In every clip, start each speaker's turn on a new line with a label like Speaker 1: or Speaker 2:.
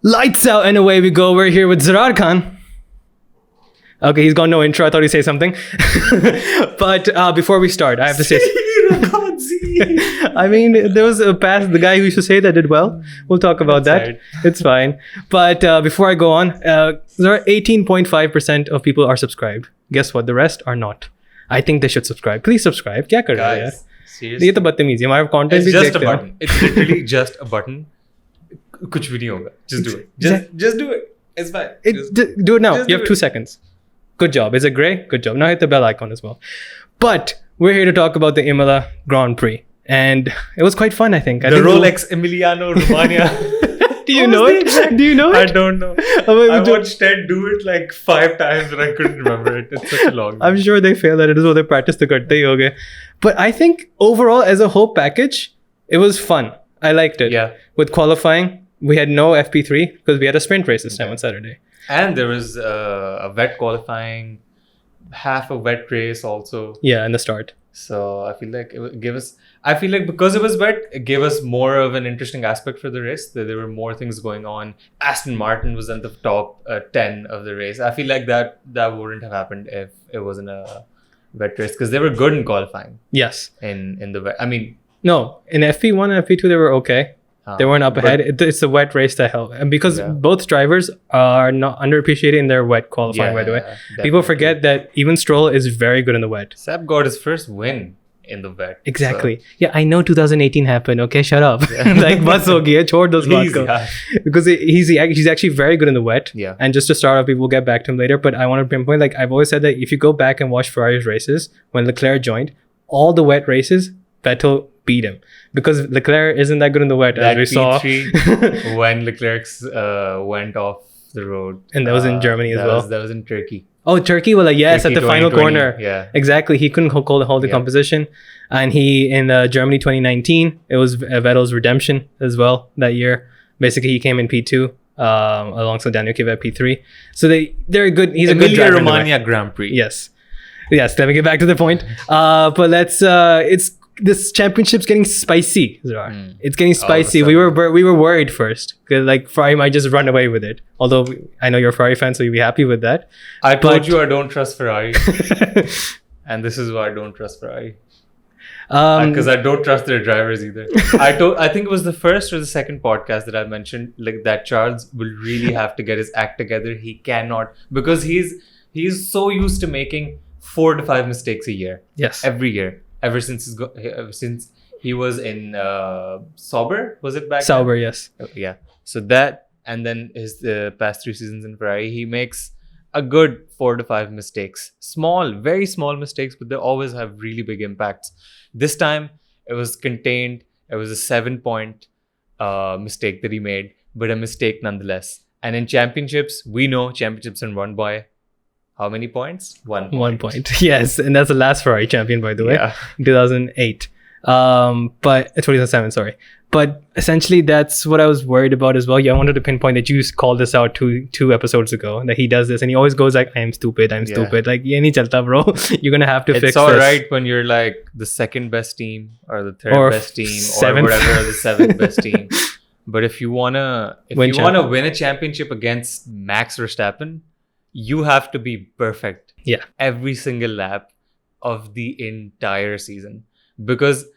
Speaker 1: Lights out and away we go. We're here with Zarar Khan. Okay, he's got no intro. I thought he'd say something. But before we start, I have to say... I mean, there was a past, the guy who used to say that did well. We'll talk about that. Right. It's fine. But before I go on, there are 18.5% of people are subscribed. Guess what? The rest are not. I think they should subscribe. Please subscribe. Kya kar rahe ho yaar?
Speaker 2: Seriously?
Speaker 1: ये तो बदतमीजी है. हमारा content
Speaker 2: It's just a button. It's literally just a button. कुछ भी नहीं होगा. Just do it. Just do it. It's fine.
Speaker 1: Do it now. You have 2 seconds. Good job. Is it grey? Good job. Now hit the bell icon as well. But we're here to talk about the Imola Grand Prix. And it was quite fun, I think.
Speaker 2: The Rolex Emiliano Romagna.
Speaker 1: Do you know it? Do you know it?
Speaker 2: I don't know. I watched Ted do it like 5 times and I couldn't remember it. It's such a long
Speaker 1: I'm sure they fail at it as well. They practice the karte hi hoge. But I think overall, as a whole package, it was fun. I liked it.
Speaker 2: Yeah.
Speaker 1: With qualifying, we had no FP3 because we had a sprint race this time on Saturday.
Speaker 2: And there was a wet qualifying, half a wet race also.
Speaker 1: Yeah, in the start.
Speaker 2: So I feel like it gave us... I feel like because it was wet, it gave us more of an interesting aspect for the race. There were more things going on. Aston Martin was in the top 10 of the race. I feel like that wouldn't have happened if it wasn't a wet race because they were good in qualifying.
Speaker 1: Yes.
Speaker 2: In the wet. I mean...
Speaker 1: No, in FP1 and FP2, they were okay. They weren't up ahead. It's the wet race that helped. And because both drivers are not underappreciated in their wet qualifying, by the way. Definitely. People forget that even Stroll is very good in the wet.
Speaker 2: Seb got his first win in the wet.
Speaker 1: Exactly. So. Yeah, I know 2018 happened. Okay, shut up. Like, bas ho gaya, chhod those baat ko. Because he's actually very good in the wet.
Speaker 2: Yeah.
Speaker 1: And just to start off, we'll get back to him later. But I want to pinpoint, like, I've always said that if you go back and watch Ferrari's races, when Leclerc joined, all the wet races, Vettel beat him. Because Leclerc isn't that good in the wet, as we saw.
Speaker 2: When Leclerc went off the road.
Speaker 1: And that was in Germany as well.
Speaker 2: That was in Turkey.
Speaker 1: Oh, Turkey. Well, yes, Turkey, at the final corner.
Speaker 2: Yeah.
Speaker 1: Exactly. He couldn't hold the composition. And he, in Germany 2019, it was Vettel's redemption as well that year. Basically, he came in P2 alongside Daniel Kvyat at P3. So they're good. He's a good driver.
Speaker 2: Emilia Romagna Grand Prix.
Speaker 1: Yes. Let me get back to the point. But let's... This championship's getting spicy. It's getting spicy. We were worried first because like Ferrari might just run away with it. Although I know you're a Ferrari fan, so you'll be happy with that.
Speaker 2: I told you I don't trust Ferrari, and this is why I don't trust Ferrari. Because I don't trust their drivers either. I think it was the first or the second podcast that I mentioned like that Charles will really have to get his act together. He cannot because he's so used to making 4 to 5 mistakes a year.
Speaker 1: Yes,
Speaker 2: every year. Ever since he was in Sauber, was it back
Speaker 1: Sauber,
Speaker 2: then?
Speaker 1: Yes.
Speaker 2: Yeah. So that, and then his past 3 seasons in Ferrari, he makes a good 4 to 5 mistakes. Small, very small mistakes, but they always have really big impacts. This time, it was contained. It was a 7-point mistake that he made, but a mistake nonetheless. And in championships, we know championships are won by... How many points? 1 point.
Speaker 1: 1 point. Yes. And that's the last Ferrari champion, by the way.
Speaker 2: Yeah.
Speaker 1: 2008. But 2007, sorry. But essentially, that's what I was worried about as well. Yeah, I wanted to pinpoint that you called this out two episodes ago, that he does this. And he always goes like, I'm stupid. Like, ye nahi chalta, bro. You're going to have to fix this.
Speaker 2: It's all right when you're like the second best team or the third best team or whatever, the 7th best team. But if you want to win a championship against Max Verstappen, you have to be perfect.
Speaker 1: Yeah.
Speaker 2: Every single lap of the entire season. Because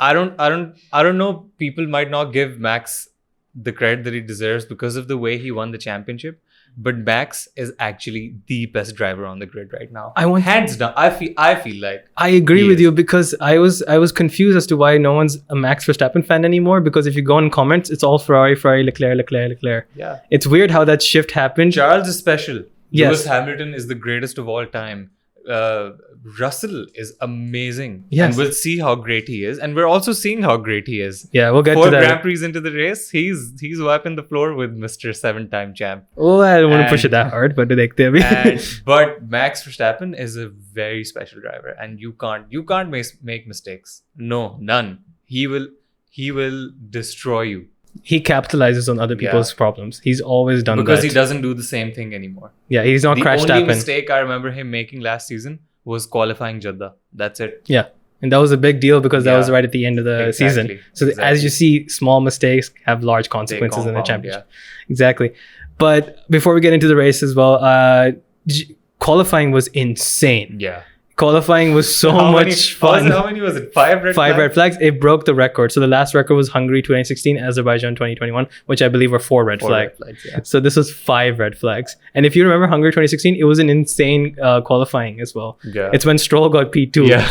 Speaker 2: I don't know, people might not give Max the credit that he deserves because of the way he won the championship. But Max is actually the best driver on the grid right now. Hands down. I feel like
Speaker 1: I agree with you because I was confused as to why no one's a Max Verstappen fan anymore. Because if you go in comments, it's all Ferrari, Leclerc.
Speaker 2: Yeah.
Speaker 1: It's weird how that shift happened.
Speaker 2: Charles is special.
Speaker 1: Yes.
Speaker 2: Lewis Hamilton is the greatest of all time. Russell is amazing.
Speaker 1: Yes.
Speaker 2: And we'll see how great he is. And we're also seeing how great he is.
Speaker 1: Yeah, we'll get to that.
Speaker 2: 4 Grand Prix into the race, he's wiping the floor with Mr. 7-time champ.
Speaker 1: Oh, I don't want to push it that hard, but
Speaker 2: but Max Verstappen is a very special driver. And you can't make mistakes. No, none. He will destroy you.
Speaker 1: He capitalizes on other people's problems. He's always done
Speaker 2: because
Speaker 1: that.
Speaker 2: He doesn't do the same thing anymore.
Speaker 1: Yeah, he's not crash tapping.
Speaker 2: The only mistake I remember him making last season was qualifying Jeddah. That's it.
Speaker 1: Yeah, And that was a big deal because that
Speaker 2: Yeah.
Speaker 1: was right at the end of the season.
Speaker 2: Exactly.
Speaker 1: So as you see, small mistakes have large consequences in the
Speaker 2: compound,
Speaker 1: championship. Exactly. But before we get into the race as well, qualifying was insane.
Speaker 2: Yeah.
Speaker 1: Qualifying was so much fun.
Speaker 2: How many was it? 5 red
Speaker 1: Five
Speaker 2: flags?
Speaker 1: red flags. It broke the record. So the last record was Hungary 2016, Azerbaijan 2021, which I believe were 4 red
Speaker 2: 4
Speaker 1: flags.
Speaker 2: red flags, yeah.
Speaker 1: So this was 5 red flags. And if you remember Hungary 2016, it was an insane qualifying as well.
Speaker 2: Yeah.
Speaker 1: It's when Stroll got P2
Speaker 2: Yeah.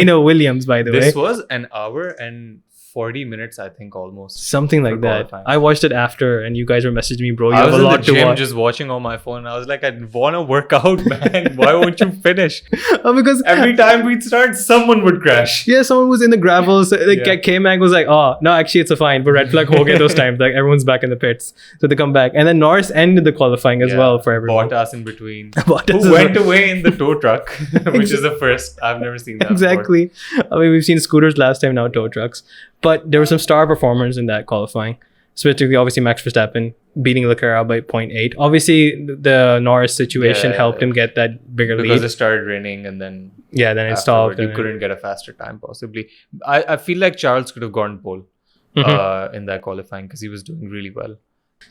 Speaker 1: in a Williams, by the way.
Speaker 2: This was an hour and 40 minutes, I think, almost.
Speaker 1: Something like
Speaker 2: for
Speaker 1: that.
Speaker 2: qualifying.
Speaker 1: I watched it after, and you guys were messaging me, bro. You
Speaker 2: I
Speaker 1: have
Speaker 2: was
Speaker 1: a
Speaker 2: in the
Speaker 1: lot to
Speaker 2: gym
Speaker 1: watch.
Speaker 2: just watching on my phone. I was like, I want to work out, man. Why won't you finish?
Speaker 1: Because
Speaker 2: Every time we'd start, someone would crash.
Speaker 1: yeah, someone was in the gravel. So like
Speaker 2: Yeah.
Speaker 1: K-Mag was like, oh, no, actually it's a fine. But red flag Hogan those times. Like everyone's back in the pits. So they come back. And then Norris ended the qualifying as
Speaker 2: Yeah.
Speaker 1: well for everyone.
Speaker 2: Bottas in between.
Speaker 1: Bottas
Speaker 2: Who
Speaker 1: as
Speaker 2: went
Speaker 1: well.
Speaker 2: away in the tow truck, which is the first. I've never seen that before.
Speaker 1: Exactly. I mean, we've seen scooters last time, now tow trucks. But there were some star performers in that qualifying. Specifically, obviously, Max Verstappen beating Leclerc by 0.8. Obviously, the Norris situation
Speaker 2: Yeah,
Speaker 1: helped him get that bigger
Speaker 2: Because
Speaker 1: lead.
Speaker 2: it started raining and then
Speaker 1: Yeah, then it
Speaker 2: afterward,
Speaker 1: stopped.
Speaker 2: you
Speaker 1: and
Speaker 2: couldn't get a faster time possibly. I feel like Charles could have gone pole in that qualifying because he was doing really well.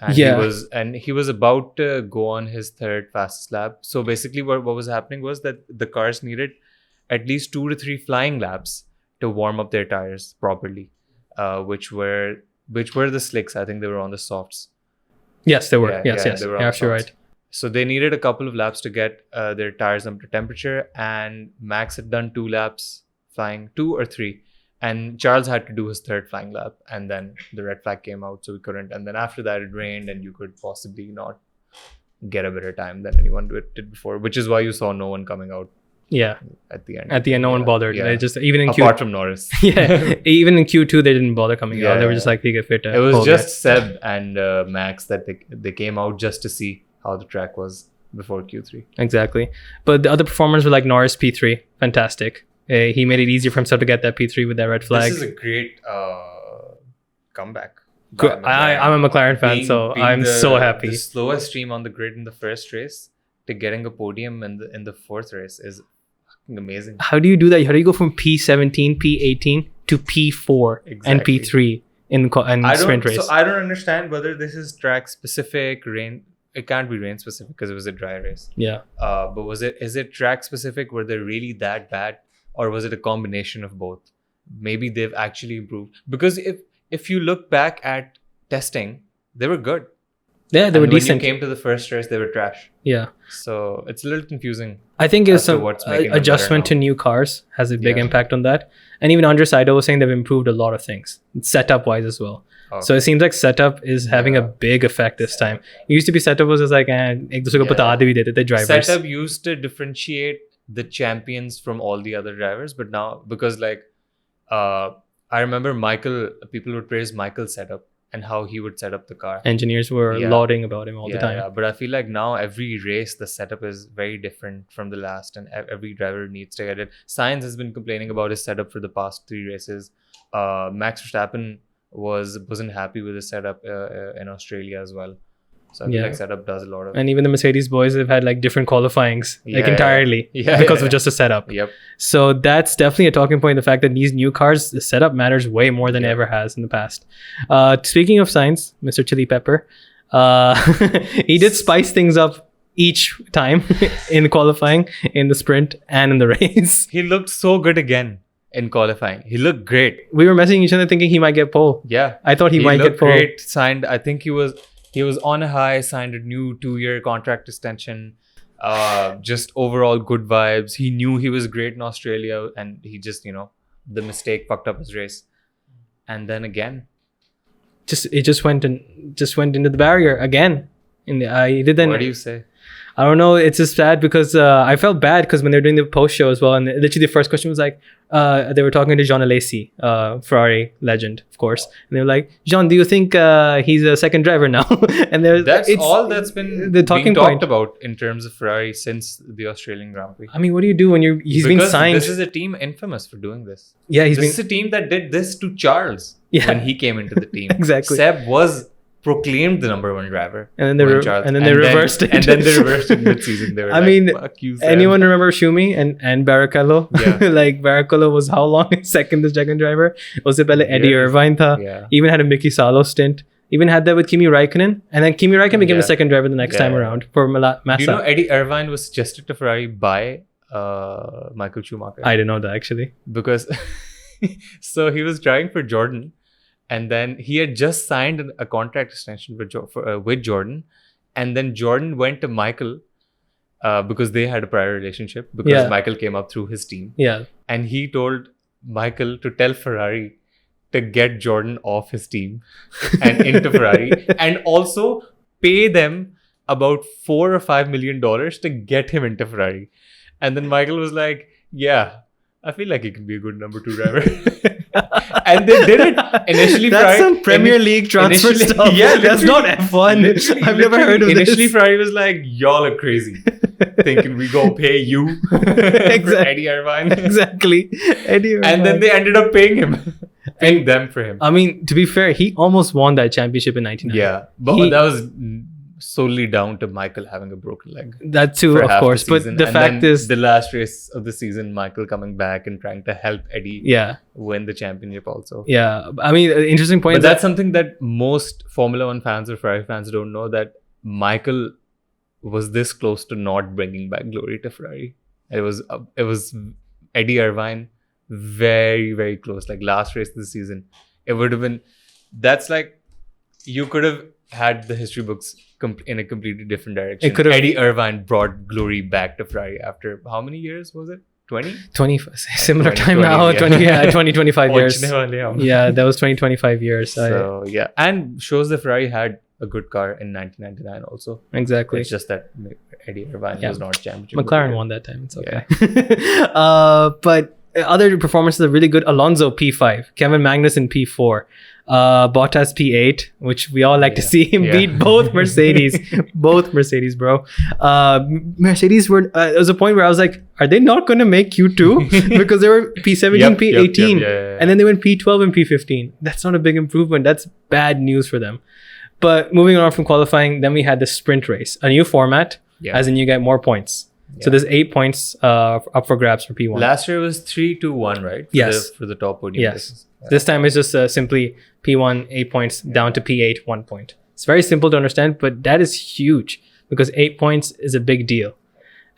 Speaker 2: And
Speaker 1: Yeah.
Speaker 2: he was about to go on his third fastest lap. So basically what was happening was that the cars needed at least 2 to 3 flying laps to warm up their tires properly. Which were the slicks. I think they were on the softs.
Speaker 1: Yes, they were.
Speaker 2: Yeah,
Speaker 1: yes.
Speaker 2: they were on
Speaker 1: You're
Speaker 2: the
Speaker 1: absolutely
Speaker 2: softs.
Speaker 1: right.
Speaker 2: So they needed a couple of laps to get their tires up to temperature, and Max had done 2 laps flying, 2 or 3, and Charles had to do his third flying lap, and then the red flag came out, so we couldn't. And then after that, it rained, and you could possibly not get a better time than anyone did before, which is why you saw no one coming out
Speaker 1: Yeah.
Speaker 2: at the end.
Speaker 1: At the end, no one bothered.
Speaker 2: Yeah.
Speaker 1: They just even in
Speaker 2: Apart from Norris.
Speaker 1: yeah, even in Q2 they didn't bother coming out. They were
Speaker 2: Yeah.
Speaker 1: just like, "We get fit."
Speaker 2: It was just Seb and Max that they came out just to see how the track was before Q3.
Speaker 1: Exactly. But the other performers were like Norris P3, fantastic. He made it easier for himself to get that P3 with that red flag.
Speaker 2: This is a great comeback.
Speaker 1: I'm a McLaren fan, so I'm so happy.
Speaker 2: The slowest team on the grid in the first race to getting a podium in the fourth race is fucking amazing.
Speaker 1: How do you do that? How do you go from P17, P18 to P4 and
Speaker 2: Exactly.
Speaker 1: P3 in sprint race?
Speaker 2: So I don't understand whether this is track specific, rain. It can't be rain specific because it was a dry race.
Speaker 1: Yeah.
Speaker 2: But is it track specific? Were they really that bad, or was it a combination of both? Maybe they've actually improved, because if you look back at testing, they were good.
Speaker 1: Yeah, they were
Speaker 2: And when
Speaker 1: decent.
Speaker 2: you came to the first race, they were trash.
Speaker 1: Yeah.
Speaker 2: So it's a little confusing.
Speaker 1: I think it's
Speaker 2: as to
Speaker 1: some
Speaker 2: what's making them
Speaker 1: adjustment
Speaker 2: better
Speaker 1: to
Speaker 2: now.
Speaker 1: new cars has a big
Speaker 2: Yeah.
Speaker 1: impact on that. And even Andre Seidel was saying they've improved a lot of things, setup wise as well. So it seems like setup is having a
Speaker 2: Yeah.
Speaker 1: big effect this time. It used to be setup was just like, ek dusre ko
Speaker 2: Yeah.
Speaker 1: bata bhi dete the drivers.
Speaker 2: Setup used to differentiate the champions from all the other drivers, but now, because I remember people would praise Michael's setup and how he would set up the car.
Speaker 1: Engineers were
Speaker 2: Yeah.
Speaker 1: lauding about him all the time.
Speaker 2: Yeah, but I feel like now every race the setup is very different from the last, and every driver needs to get it. Sainz has been complaining about his setup for the past 3 races. Max Verstappen wasn't happy with his setup in Australia as well. So I feel
Speaker 1: Yeah.
Speaker 2: like setup does a lot of.
Speaker 1: And even the Mercedes boys have had like different qualifyings, like
Speaker 2: Yeah,
Speaker 1: entirely
Speaker 2: yeah.
Speaker 1: because
Speaker 2: Yeah.
Speaker 1: of just a setup.
Speaker 2: Yep.
Speaker 1: So that's definitely a talking point. The fact that these new cars, the setup matters way more than it
Speaker 2: Yeah.
Speaker 1: ever has in the past. Speaking of Sainz, Mr. Chili Pepper, he did spice things up each time in qualifying, in the sprint, and in the race.
Speaker 2: He looked so good again in qualifying. He looked great.
Speaker 1: We were messaging each other thinking he might get pole.
Speaker 2: Yeah.
Speaker 1: I thought he might
Speaker 2: looked
Speaker 1: get pole.
Speaker 2: great. Signed. I think he was on a high. Signed a new 2-year contract extension. Just overall good vibes. He knew he was great in Australia, and he just the mistake fucked up his race. And then again,
Speaker 1: It just went into the barrier again. He did then.
Speaker 2: what do you say?
Speaker 1: I don't know. It's just sad because I felt bad because when they were doing the post show as well, and literally the first question was like, they were talking to Jean Alesi, Ferrari legend, of course, and they were like, Jean, do you think he's a second driver now? And
Speaker 2: That's
Speaker 1: it's
Speaker 2: all that's been
Speaker 1: the talking
Speaker 2: being
Speaker 1: point
Speaker 2: talked about in terms of Ferrari since the Australian Grand Prix.
Speaker 1: I mean, what do you do when he's being
Speaker 2: Because
Speaker 1: signed?
Speaker 2: This is a team infamous for doing this.
Speaker 1: Yeah,
Speaker 2: This is a team that did this to Charles
Speaker 1: Yeah.
Speaker 2: when he came into the team.
Speaker 1: Exactly.
Speaker 2: Seb was proclaimed the number one driver.
Speaker 1: And then they reversed it.
Speaker 2: And then they reversed it mid-season. They were fuck you, Sam.
Speaker 1: Anyone remember Schumi and Barrichello?
Speaker 2: Yeah.
Speaker 1: Like Barrichello was how long second driver? Was it Eddie Irvine tha?
Speaker 2: Yeah.
Speaker 1: Even had a Mickey Salo stint. Even had that with Kimi Raikkonen. And then Kimi Raikkonen became the second driver the next time around for Massa.
Speaker 2: Do you know Eddie Irvine was suggested to Ferrari by Michael Schumacher?
Speaker 1: I didn't know that actually.
Speaker 2: Because so he was driving for Jordan, and then he had just signed a contract extension with Jordan, and then Jordan went to Michael because they had a prior relationship, because Michael came up through his team.
Speaker 1: Yeah.
Speaker 2: And he told Michael to tell Ferrari to get Jordan off his team and into Ferrari, and also pay them about $4 or $5 million to get him into Ferrari. And then Michael was like, yeah, I feel like he can be a good number 2 driver. And they did it initially.
Speaker 1: That's some Premier League transfer stuff. Yeah, that's not F1. I've never heard of this.
Speaker 2: Initially, Ferrari was like, y'all are crazy. Thinking we go pay you for Eddie Irvine.
Speaker 1: Exactly. Eddie Irvine.
Speaker 2: And then they ended up paying him. Paying them for him.
Speaker 1: I mean, to be fair, he almost won that championship in 1999.
Speaker 2: Yeah. But that was solely down to Michael having a broken leg.
Speaker 1: That too, of course. But the fact is,
Speaker 2: the last race of the season, Michael coming back and trying to help Eddie win the championship also.
Speaker 1: Yeah. I mean, interesting point.
Speaker 2: But that's something that most Formula One fans or Ferrari fans don't know, that Michael was this close to not bringing back glory to Ferrari. It was Eddie Irvine, very, very close. Like last race of the season, it would have been, that's like, you could have had the history books in a completely different direction. Eddie Irvine brought glory back to Ferrari after how many years was it? 20?
Speaker 1: 20, similar 20, time 20, now. Yeah. 20, 25 years. Yeah, that was 20, 25 years.
Speaker 2: So, yeah. And shows that Ferrari had a good car in 1999 also.
Speaker 1: Exactly.
Speaker 2: It's just that Eddie Irvine was not championship.
Speaker 1: McLaren won that time. It's okay. But other performances are really good. Alonso P5, Kevin Magnussen P4, Bottas P8, which we all like to see him beat both Mercedes. Both Mercedes, bro. Mercedes were, there was a point where I was like, are they not going to make Q2? Because they were P17, P18, and then they went P12 and P15. That's not a big improvement. That's bad news for them. But moving on from qualifying, then we had the sprint race, a new format, as in you get more points. So there's 8 points up for grabs for P1.
Speaker 2: Last year was 3-2-1, right?
Speaker 1: Yes.
Speaker 2: For the top podium.
Speaker 1: Yes. Yeah. This time it's just simply P1, 8 points, down to P8, 1 point. It's very simple to understand, but that is huge because 8 points is a big deal.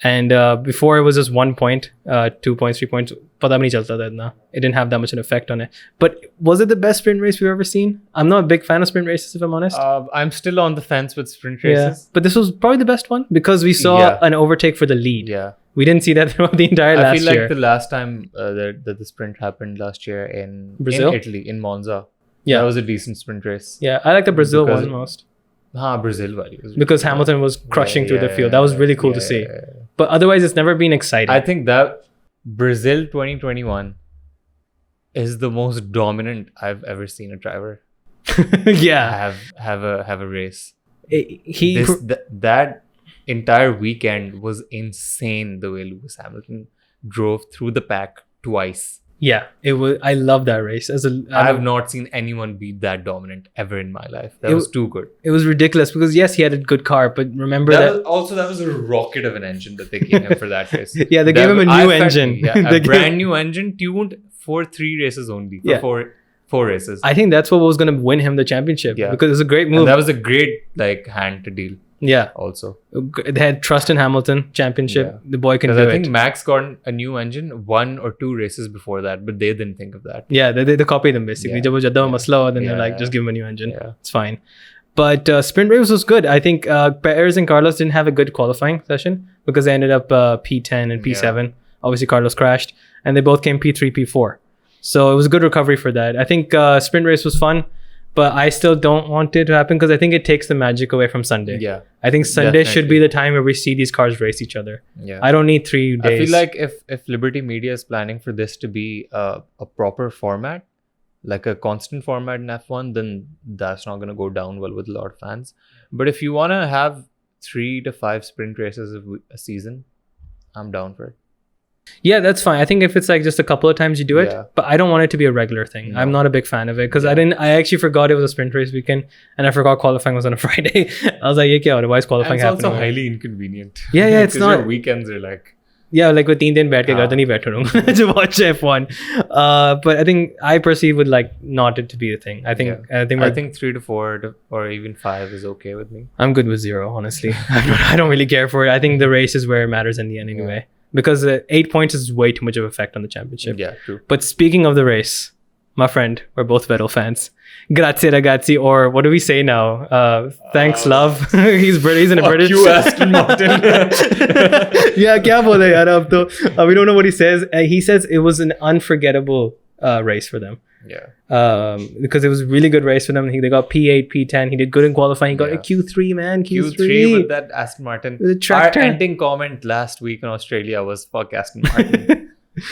Speaker 1: And before it was just 1 point, 2 points, 3 points. Pata bhi nahi chalta tha itna. It didn't have that much an effect on it. But was it the best sprint race we've ever seen? I'm not a big fan of sprint races, if I'm honest.
Speaker 2: I'm still on the fence with sprint races.
Speaker 1: Yeah. But this was probably the best one because we saw an overtake for the lead.
Speaker 2: Yeah.
Speaker 1: We didn't see that throughout the entire last year.
Speaker 2: I feel like the last time that the sprint happened last year in
Speaker 1: Brazil?
Speaker 2: In Italy, in Monza. Yeah. That was a decent sprint race.
Speaker 1: Yeah. I like the Brazil one most.
Speaker 2: Brazil wali.
Speaker 1: Because Hamilton was crushing through the field. That was really cool to see. But otherwise, it's never been exciting.
Speaker 2: I think that Brazil 2021 is the most dominant I've ever seen a driver. Have a race. That entire weekend was insane. The way Lewis Hamilton drove through the pack twice.
Speaker 1: Yeah, it was. I love that race.
Speaker 2: I have not seen anyone be that dominant ever in my life. That was too good.
Speaker 1: It was ridiculous because yes, he had a good car, but remember that
Speaker 2: was a rocket of an engine that they gave him for that race.
Speaker 1: Yeah, they gave him a new engine.
Speaker 2: A brand new engine tuned for 3 races only. For four races.
Speaker 1: I think that's what was going to win him the championship. Yeah, because it was a great move.
Speaker 2: And that was a great hand to deal.
Speaker 1: Yeah.
Speaker 2: Also,
Speaker 1: they had trust in Hamilton championship. Yeah. The boy can do it.
Speaker 2: I think Max got a new engine 1 or 2 races before that, but they didn't think of that.
Speaker 1: Yeah, they copied them basically. Then they're like, just give him a new engine. Yeah. It's fine. But sprint race was good. I think Perez and Carlos didn't have a good qualifying session because they ended up P10 and P7. Yeah. Obviously, Carlos crashed, and they both came P3, P4. So it was a good recovery for that. I think sprint race was fun. But I still don't want it to happen because I think it takes the magic away from Sunday. Yeah. I think Sunday should be the time where we see these cars race each other. Yeah. I don't need 3 days.
Speaker 2: I feel like if Liberty Media is planning for this to be a proper format, like a constant format in F1, then that's not going to go down well with a lot of fans. But if you want to have 3 to 5 sprint races a season, I'm down for it.
Speaker 1: Yeah, that's fine. I think if it's like just a couple of times you do it,
Speaker 2: Yeah.
Speaker 1: but I don't want it to be a regular thing.
Speaker 2: No.
Speaker 1: I'm not a big fan of it because I actually forgot it was a sprint race weekend and I forgot qualifying was on a Friday. I was like, yeah, kya ho raha hai? Why is
Speaker 2: And
Speaker 1: qualifying
Speaker 2: it's also
Speaker 1: happening?
Speaker 2: highly inconvenient.
Speaker 1: Yeah, it's
Speaker 2: 'Cause
Speaker 1: not-
Speaker 2: Your weekends are like.
Speaker 1: Yeah, like with 3 दिन बैठ के घर तो नहीं बैठा रहूँगा to watch F1. But I think I personally would like not it to be a thing. I think
Speaker 2: Yeah.
Speaker 1: I think
Speaker 2: I think 3 to 4 or even 5 is okay with me.
Speaker 1: I'm good with 0, honestly. I don't really care for it. I think the race is where it matters in the end anyway. Because 8 points is way too much of effect on the championship.
Speaker 2: Yeah, true.
Speaker 1: But speaking of the race, my friend, we're both Vettel fans. Grazie ragazzi, or what do we say now? Thanks, love. He's British. He's in a British.
Speaker 2: You Aston Martin.
Speaker 1: Yeah, kya bole yaar ab to. We don't know what he says. He says it was an unforgettable race for them.
Speaker 2: Yeah.
Speaker 1: Because it was a really good race for them. They got P8, P10. He did good in qualifying. He got a
Speaker 2: Yeah.
Speaker 1: Q3, man.
Speaker 2: Q3 with that Aston Martin.
Speaker 1: With the tractor.
Speaker 2: Our ending comment last week in Australia was fuck Aston Martin.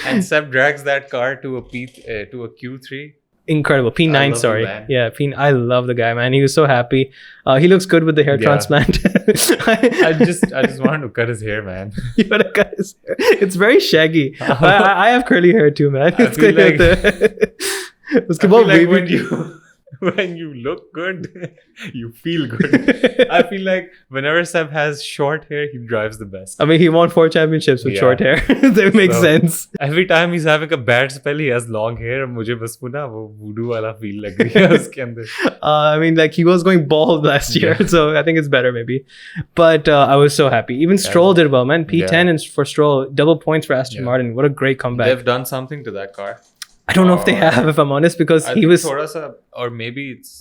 Speaker 2: And Seb drags that car to a Q3.
Speaker 1: Incredible.
Speaker 2: I
Speaker 1: P9,
Speaker 2: love the
Speaker 1: sorry.
Speaker 2: man.
Speaker 1: Yeah, I love the guy, man. He was so happy. He looks good with the hair
Speaker 2: Yeah.
Speaker 1: transplant.
Speaker 2: I just wanted to cut his hair, man.
Speaker 1: You gotta cut his hair. It's very shaggy. I have curly hair too, man.
Speaker 2: I
Speaker 1: It's
Speaker 2: feel
Speaker 1: good.
Speaker 2: I
Speaker 1: Uske
Speaker 2: feel
Speaker 1: bahut
Speaker 2: like
Speaker 1: baby-
Speaker 2: when you look good, you feel good. I feel like whenever Seb has short hair, he drives the best.
Speaker 1: I mean, he won 4 championships with
Speaker 2: Yeah.
Speaker 1: short hair. That makes
Speaker 2: So-
Speaker 1: sense.
Speaker 2: Every time he's having a bad spell, he has long hair. मुझे बस वो ना वो voodoo वाला feel लग रही है उसके अंदर.
Speaker 1: I mean, like he was going bald last year,
Speaker 2: Yeah.
Speaker 1: so I think it's better maybe. But I was so happy. Even Stroll did well, man. P10 and for Stroll, double points for Aston
Speaker 2: Yeah.
Speaker 1: Martin. What a great comeback.
Speaker 2: They've done something to that car.
Speaker 1: I don't know if they have, if I'm honest, because
Speaker 2: I
Speaker 1: he
Speaker 2: think
Speaker 1: was.
Speaker 2: थोड़ा सा, or maybe it's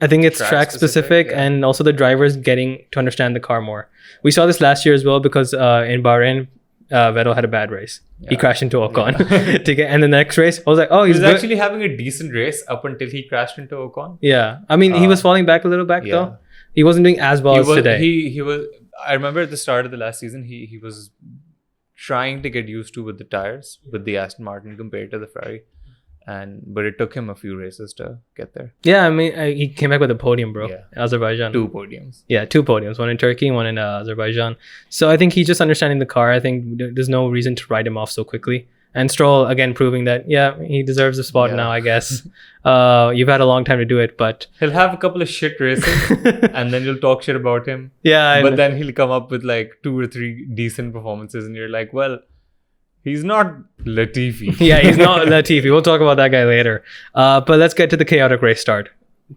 Speaker 1: I think it's
Speaker 2: track
Speaker 1: track
Speaker 2: specific,
Speaker 1: specific
Speaker 2: yeah.
Speaker 1: and also the drivers getting to understand the car more. We saw this last year as well because in Bahrain, Vettel had a bad race. He
Speaker 2: Yeah.
Speaker 1: crashed into Ocon.
Speaker 2: Yeah.
Speaker 1: Okay, and the next race, I was like, oh,
Speaker 2: he
Speaker 1: he's
Speaker 2: was
Speaker 1: good.
Speaker 2: actually having a decent race up until he crashed into Ocon.
Speaker 1: Yeah, I mean, he was falling back a little back
Speaker 2: yeah.
Speaker 1: though. He wasn't doing as well as today.
Speaker 2: He was. I remember at the start of the last season, he was trying to get used to with the tires with the Aston Martin compared to the Ferrari, but it took him a few races to get there.
Speaker 1: Yeah, I mean, he came back with a podium, bro.
Speaker 2: Yeah.
Speaker 1: Azerbaijan.
Speaker 2: 2 podiums.
Speaker 1: Yeah, 2 podiums, one in Turkey, one in Azerbaijan. So I think he's just understanding the car. I think there's no reason to write him off so quickly. And Stroll, again, proving that, yeah, he deserves a spot
Speaker 2: Yeah.
Speaker 1: now, I guess. You've had a long time to do it, but
Speaker 2: He'll have a couple of shit races, and then you'll talk shit about him.
Speaker 1: yeah.
Speaker 2: But then he'll come up with like 2 or 3 decent performances, and you're like, well, he's not Latifi.
Speaker 1: Yeah, he's not Latifi. We'll talk about that guy later. But let's get to the chaotic race start.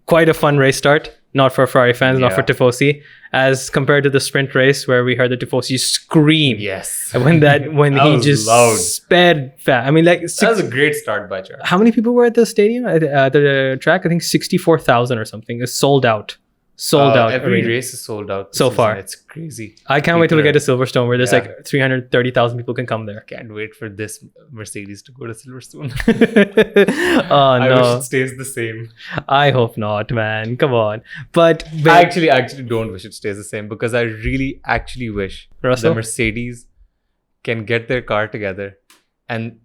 Speaker 1: Quite a fun race start. Not for Ferrari fans, not
Speaker 2: Yeah.
Speaker 1: for Tifosi. As compared to the sprint race where we heard the Tifosi scream.
Speaker 2: Yes.
Speaker 1: When
Speaker 2: That
Speaker 1: he
Speaker 2: was
Speaker 1: just
Speaker 2: loud.
Speaker 1: sped fast. I mean, like,
Speaker 2: That was a great start by Charles.
Speaker 1: how many people were at the stadium, at the track? I think 64,000 or something. It's sold out. Sold out.
Speaker 2: Every
Speaker 1: arena.
Speaker 2: race is sold out this
Speaker 1: So
Speaker 2: season.
Speaker 1: far.
Speaker 2: It's crazy.
Speaker 1: I can't wait till we
Speaker 2: People
Speaker 1: get to Silverstone where there's
Speaker 2: Yeah.
Speaker 1: like 330,000 people can come there.
Speaker 2: Can't wait for this Mercedes to go to Silverstone.
Speaker 1: Oh
Speaker 2: I wish
Speaker 1: no.
Speaker 2: it stays the same.
Speaker 1: I hope not, man. Come on. But
Speaker 2: I actually don't wish it stays the same because I really actually wish
Speaker 1: Russell?
Speaker 2: the Mercedes can get their car together, and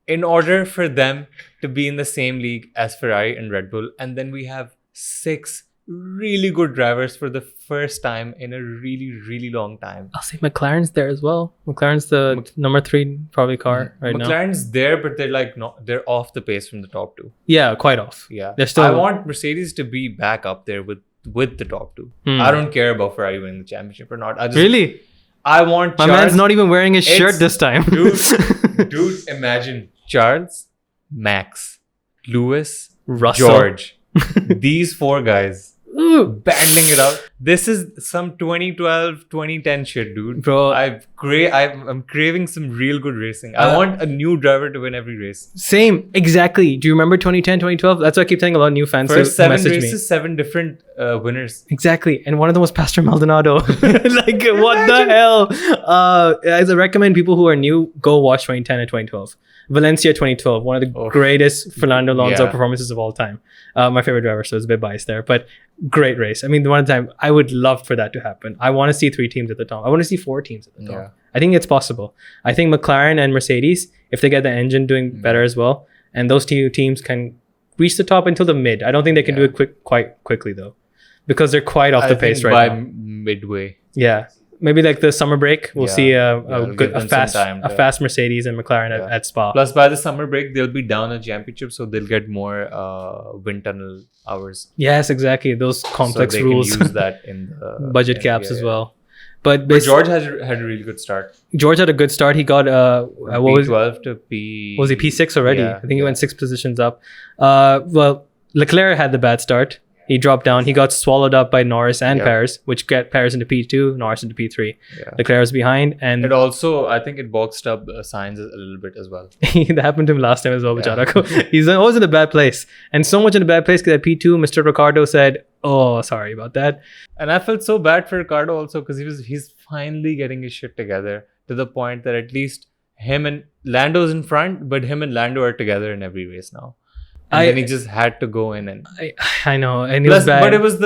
Speaker 2: in order for them to be in the same league as Ferrari and Red Bull, and then we have 6 really good drivers for the first time in a really, really long time.
Speaker 1: I'll say McLaren's there as well. McLaren's the number 3 probably car right now.
Speaker 2: McLaren's there, but they're like they're off the pace from the top 2.
Speaker 1: Yeah, quite off.
Speaker 2: Yeah,
Speaker 1: They're still.
Speaker 2: I want Mercedes to be back up there with the top 2. I don't care about Ferrari winning the championship or not. I just
Speaker 1: Really?
Speaker 2: I want
Speaker 1: My
Speaker 2: Charles,
Speaker 1: man's not even wearing his shirt
Speaker 2: It's-
Speaker 1: this time.
Speaker 2: dude. Imagine Charles, Max, Lewis,
Speaker 1: Russell.
Speaker 2: George. These 4 guys
Speaker 1: Ooh.
Speaker 2: banding it out. This is some 2012, 2010 shit, dude.
Speaker 1: Bro.
Speaker 2: I'm craving some real good racing. I want a new driver to win every race.
Speaker 1: Same. Exactly. Do you remember 2010, 2012? That's why I keep telling a lot of new fans
Speaker 2: First
Speaker 1: to
Speaker 2: 7
Speaker 1: message
Speaker 2: races,
Speaker 1: me.
Speaker 2: 7 different winners.
Speaker 1: Exactly. And one of them was Pastor Maldonado. Like, what the hell? I recommend people who are new, go watch 2010 and 2012. Valencia 2012, one of the greatest Fernando Alonso
Speaker 2: Yeah.
Speaker 1: performances of all time. My favorite driver, so it's a bit biased there. But great race. I mean, the one time I would love for that to happen. I want to see 3 teams at the top. I want to see 4 teams at the top.
Speaker 2: Yeah.
Speaker 1: I think it's possible. I think McLaren and Mercedes, if they get the engine doing better as well, and those 2 teams can reach the top until the mid. I don't think they can do it quite quickly though, because they're quite off the pace right
Speaker 2: by
Speaker 1: now.
Speaker 2: midway.
Speaker 1: Yeah. maybe like the summer break, we'll see
Speaker 2: it'll give them some time
Speaker 1: a
Speaker 2: to-
Speaker 1: fast Mercedes and McLaren at Spa.
Speaker 2: Plus, by the summer break, they'll be down a championship, so they'll get more wind tunnel hours.
Speaker 1: Yes, exactly. Those complex
Speaker 2: so they
Speaker 1: rules,
Speaker 2: can use that in the
Speaker 1: budget caps as well. But
Speaker 2: George had a really good start.
Speaker 1: George had a good start. He got what was
Speaker 2: P12 to P.
Speaker 1: Was he P6 already?
Speaker 2: Yeah,
Speaker 1: I think he went 6 positions up. Well, Leclerc had the bad start. He dropped down. He got swallowed up by Norris and Perez, which get Perez into P2, Norris into P3.
Speaker 2: Yeah.
Speaker 1: Leclerc was behind, and
Speaker 2: It also, I think, it boxed up Sainz a little bit as well.
Speaker 1: that happened to him last time as well, Bachara. He's always in a bad place, and so much in a bad place because at P2, Mr. Ricardo said, "Oh, sorry about that."
Speaker 2: And I felt so bad for Ricardo also because he's finally getting his shit together to the point that at least him and Lando's in front, but him and Lando are together in every race now. And then he just had to go in and
Speaker 1: I know, and it was bad.
Speaker 2: But it was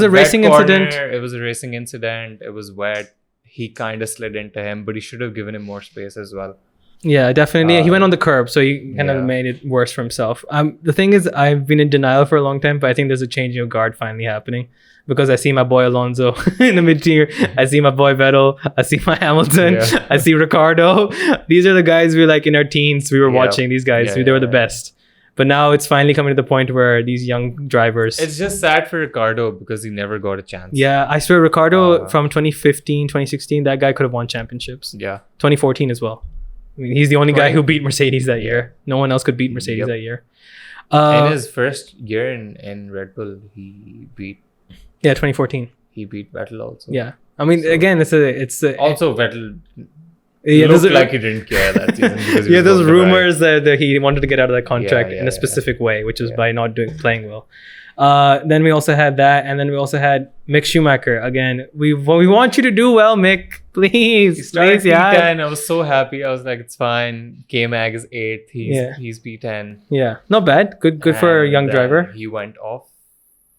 Speaker 2: a
Speaker 1: racing
Speaker 2: wet corner,
Speaker 1: incident.
Speaker 2: It was a racing incident. It was wet. He kind of slid into him, but he should have given him more space as well.
Speaker 1: Yeah, definitely. He went on the curb, so he kind of made it worse for himself. The thing is, I've been in denial for a long time, but I think there's a changing of guard finally happening because I see my boy Alonso in the mid-tier. I see my boy Vettel. I see my Hamilton.
Speaker 2: Yeah.
Speaker 1: I see Ricardo. These are the guys we were like in our teens. We were watching these guys. They were the best. But now it's finally coming to the point where these young drivers...
Speaker 2: It's just sad for Ricardo because he never got a chance.
Speaker 1: Yeah, I swear Ricardo from 2015, 2016, that guy could have won championships.
Speaker 2: Yeah.
Speaker 1: 2014 as well. I mean, he's the only guy who beat Mercedes that year. No one else could beat Mercedes that year.
Speaker 2: In his first year in Red Bull, he beat...
Speaker 1: Yeah, 2014.
Speaker 2: He beat Vettel also.
Speaker 1: Yeah. I mean, again, it's a...
Speaker 2: Also, Vettel...
Speaker 1: Yeah,
Speaker 2: looked like he didn't care that season. Because he was
Speaker 1: there's
Speaker 2: on the
Speaker 1: rumors that he wanted to get out of that contract in a specific way, which was by not playing well. Then we also had that, and then we also had Mick Schumacher. Again, we want you to do well, Mick. Please,
Speaker 2: he started
Speaker 1: please,
Speaker 2: P10. I was so happy. I was like, it's fine. K-Mag is 8th. He's P10.
Speaker 1: Yeah, not bad. Good for a young driver.
Speaker 2: He went off.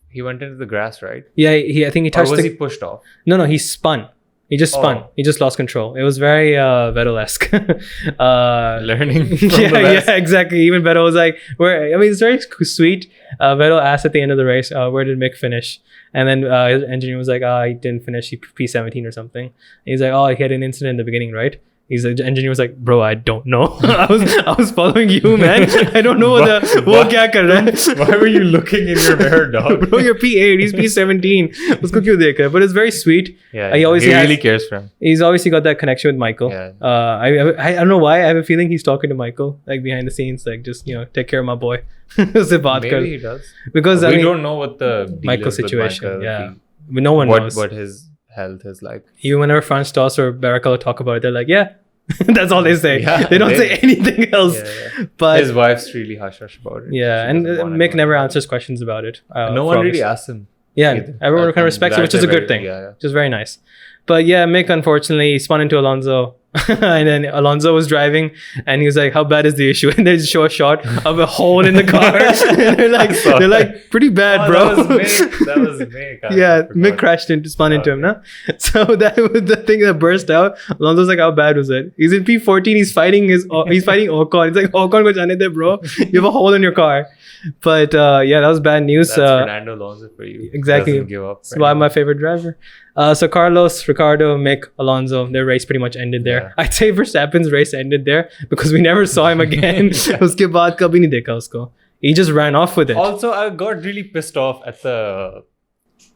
Speaker 2: He went into the grass, right?
Speaker 1: Yeah, I think he touched.
Speaker 2: Or was he pushed off?
Speaker 1: No, he spun. He just spun.
Speaker 2: Oh.
Speaker 1: He just lost control. It was very Vettel-esque.
Speaker 2: Learning from the best.
Speaker 1: Yeah, exactly. Even Vettel was like, "Where?" I mean, it's very sweet. Vettel asked at the end of the race, "Where did Mick finish?" And then his engineer was like, "He didn't finish. He P17 or something." And he's like, "Oh, he had an incident in the beginning, right?" The engineer was like, "Bro, I don't know. I was following you, man. I don't know what kya kar raha hai."
Speaker 2: Why were you looking in your mirror, dog?
Speaker 1: Bro, you're P8. He's P17. Usko kyun dekh raha hai? But it's very sweet.
Speaker 2: Yeah, he really cares for him.
Speaker 1: He's obviously got that connection with Michael.
Speaker 2: Yeah.
Speaker 1: I don't know why. I have a feeling he's talking to Michael, like behind the scenes, like just take care of my boy.
Speaker 2: Maybe he does.
Speaker 1: Because
Speaker 2: we don't know what the deal
Speaker 1: Michael's
Speaker 2: is with
Speaker 1: situation.
Speaker 2: Michael,
Speaker 1: Yeah, but no one knows
Speaker 2: what his health is like.
Speaker 1: Even whenever Franz Stoss or Barrichello talk about it, they're like, "Yeah." That's all they say.
Speaker 2: Yeah,
Speaker 1: they don't say anything else.
Speaker 2: Yeah.
Speaker 1: But
Speaker 2: his wife's really hush about it.
Speaker 1: Yeah, and Mick never answers questions about it.
Speaker 2: No one really asks him.
Speaker 1: Yeah,
Speaker 2: either.
Speaker 1: everyone kind of respects it, which is a good thing.
Speaker 2: Yeah.
Speaker 1: Which is very nice. But yeah, Mick unfortunately spun into Alonso. And then Alonso was driving and he was like, "How bad is the issue?" And they just show a shot of a hole in the car. And they're like, "Pretty bad, bro."
Speaker 2: That was Mick.
Speaker 1: Yeah, Mick crashed spun into him, no? So that was the thing that burst out. Alonso's like, "How bad was it?" He's in P14, he's fighting Ocon. He's like, "Ocon ko jane de, bro. You have a hole in your car." But that was bad news.
Speaker 2: That's Fernando Alonso for you.
Speaker 1: Exactly.
Speaker 2: Doesn't give up.
Speaker 1: That's why I'm my favorite driver. So Carlos, Ricardo, Mick, Alonso, their race pretty much ended there.
Speaker 2: Yeah.
Speaker 1: I'd say Verstappen's race ended there because we never saw him again. Uske baad kabhi nahi dekha usko. He just ran off with it.
Speaker 2: Also, I got really pissed off at the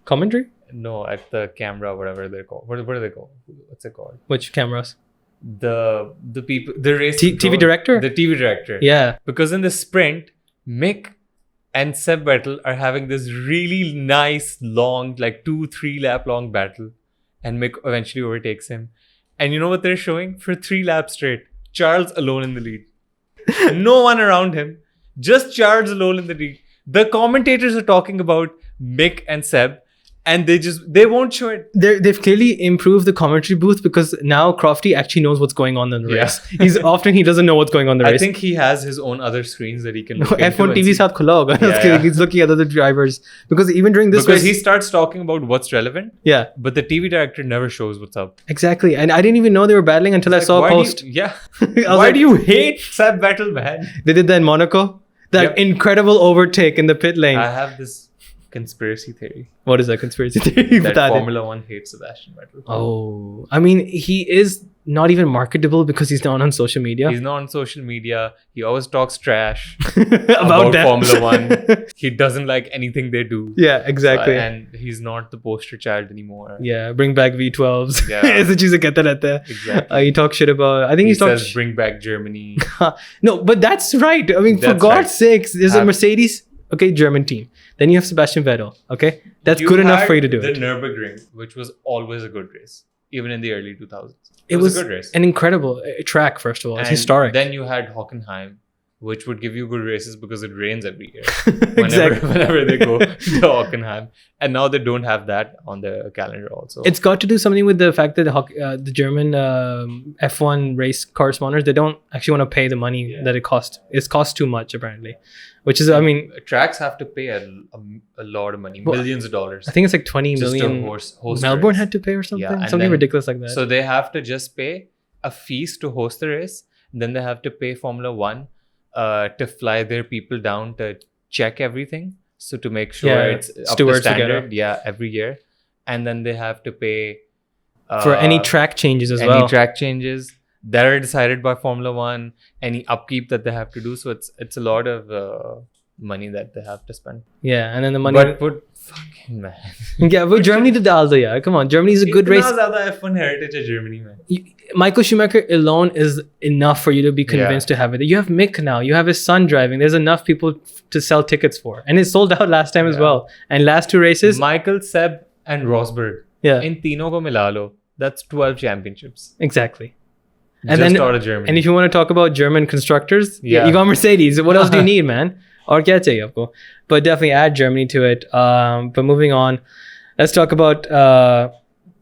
Speaker 1: commentary?
Speaker 2: No, at the camera, whatever they're called. What are they called? What's it called?
Speaker 1: Which cameras?
Speaker 2: The people, the race
Speaker 1: TV director?
Speaker 2: The TV director.
Speaker 1: Yeah.
Speaker 2: Because in the sprint, Mick and Seb Vettel are having this really nice, long, like 2-3 lap long battle. And Mick eventually overtakes him. And you know what they're showing? For 3 laps straight, Charles alone in the lead. No one around him. Just Charles alone in the lead. The commentators are talking about Mick and Seb. And they won't show it.
Speaker 1: They've clearly improved the commentary booth because now Crofty actually knows what's going on in the race. He doesn't know what's going on in the race.
Speaker 2: I think he has his own other screens that he can look
Speaker 1: F1 TV saath khula hoga.
Speaker 2: Yeah.
Speaker 1: He's looking at other drivers. Because even during this
Speaker 2: race,
Speaker 1: he
Speaker 2: starts talking about what's relevant.
Speaker 1: Yeah.
Speaker 2: But the TV director never shows what's up.
Speaker 1: Exactly. And I didn't even know they were battling until I saw a post.
Speaker 2: Why do you hate Seb Vettel, man?
Speaker 1: They did that in Monaco. That incredible overtake in the pit lane.
Speaker 2: I have this conspiracy theory
Speaker 1: What is that conspiracy theory?
Speaker 2: that
Speaker 1: Bata de.
Speaker 2: Formula One hates Sebastian Vettel.
Speaker 1: Oh, I mean, he is not even marketable because he's not on social media.
Speaker 2: He's not on social media. He always talks trash
Speaker 1: about that.
Speaker 2: Formula One. He doesn't like anything they do.
Speaker 1: Yeah, exactly.
Speaker 2: And he's not the poster child anymore.
Speaker 1: Yeah, bring back V12s.
Speaker 2: Yeah.
Speaker 1: ऐसी चीजें कहता रहता है.
Speaker 2: Exactly.
Speaker 1: He talks shit about. I think
Speaker 2: He
Speaker 1: he's talking.
Speaker 2: says, bring back Germany.
Speaker 1: No, but that's right. I mean, for
Speaker 2: That's
Speaker 1: God's
Speaker 2: right.
Speaker 1: sakes, there's a Mercedes, okay, German team. Then you have Sebastian Vettel. Okay, that's
Speaker 2: You
Speaker 1: good enough
Speaker 2: had
Speaker 1: for you to do
Speaker 2: the
Speaker 1: it.
Speaker 2: Nürburgring, which was always a good race, even in the early 2000s.
Speaker 1: It was
Speaker 2: a good race.
Speaker 1: an incredible track. First of all, it's
Speaker 2: And
Speaker 1: historic.
Speaker 2: Then you had Hockenheim, which would give you good races because it rains every year.
Speaker 1: Exactly.
Speaker 2: Whenever they go to Hockenheim. And now they don't have that on the calendar also.
Speaker 1: It's got to do something with the fact that the German F1 race correspondents, they don't actually want to pay the money that it costs. It costs too much apparently, which is, I mean,
Speaker 2: tracks have to pay a lot of money, millions of dollars.
Speaker 1: I think it's like 20
Speaker 2: just
Speaker 1: million.
Speaker 2: to host
Speaker 1: Melbourne
Speaker 2: the race.
Speaker 1: had to pay or something,
Speaker 2: Yeah, and
Speaker 1: something
Speaker 2: then-
Speaker 1: ridiculous like that.
Speaker 2: So they have to just pay a fees to host the race. Then they have to pay Formula One to fly their people down to check everything. So to make sure it's up to
Speaker 1: stewards to get
Speaker 2: standard,
Speaker 1: up.
Speaker 2: yeah, every year. And then they have to pay
Speaker 1: For any track changes as well.
Speaker 2: Any track changes that are decided by Formula One, any upkeep that they have to do. So it's a lot of money that they have to spend.
Speaker 1: Yeah, and then the money.
Speaker 2: But fucking man.
Speaker 1: Yeah, but Germany did the Aldo, yeah. Come on, Germany is a good race.
Speaker 2: Itna zyada F1 heritage है Germany में.
Speaker 1: Michael Schumacher alone is enough for you to be convinced to have it. You have Mick now. You have his son driving. There's enough people to sell tickets for. And it sold out last time as well. And last two races.
Speaker 2: Michael, Seb and Rosberg.
Speaker 1: Yeah.
Speaker 2: In तीनों को मिला लो. That's 12 championships.
Speaker 1: Exactly.
Speaker 2: And
Speaker 1: then,
Speaker 2: out of Germany.
Speaker 1: And if you want to talk about German constructors,
Speaker 2: Yeah.
Speaker 1: you got Mercedes. What else do you need, man? Or kya chahiye aapko? But definitely add Germany to it. But moving on, let's talk about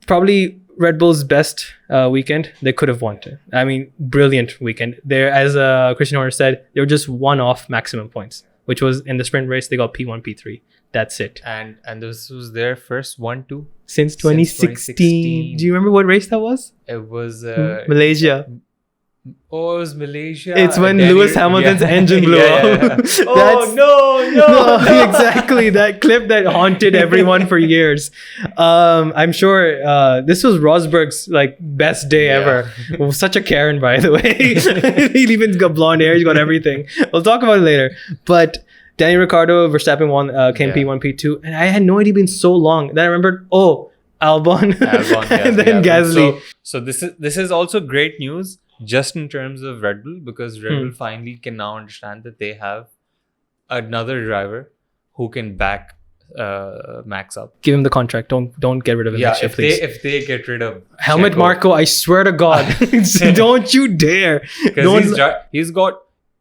Speaker 1: probably Red Bull's best weekend. They could have won it. I mean, brilliant weekend. There, as Christian Horner said, they were just one off maximum points, which was in the sprint race. They got P1, P3. That's it.
Speaker 2: And this was their first 1-2
Speaker 1: Since 2016. Do you remember what race that was?
Speaker 2: It was
Speaker 1: Malaysia.
Speaker 2: Oh, it was Malaysia.
Speaker 1: It's when
Speaker 2: And then
Speaker 1: Lewis Hamilton's engine blew up.
Speaker 2: Oh, no.
Speaker 1: Exactly. That clip that haunted everyone for years. I'm sure this was Rosberg's like best day ever. Well, such a Karen, by the way. He even got blonde hair. He's got everything. We'll talk about it later. But Daniel Ricciardo, Verstappen came P1, P2. And I had no idea it'd been so long. Then I remembered, Albon and then Gasly.
Speaker 2: So this is also great news. Just in terms of Red Bull, because Red Bull finally can now understand that they have another driver who can back Max up.
Speaker 1: Give him the contract. Don't get rid of him next year, please.
Speaker 2: If they get rid of
Speaker 1: Helmut
Speaker 2: Checo,
Speaker 1: Marko, I swear to God, don't you dare.
Speaker 2: because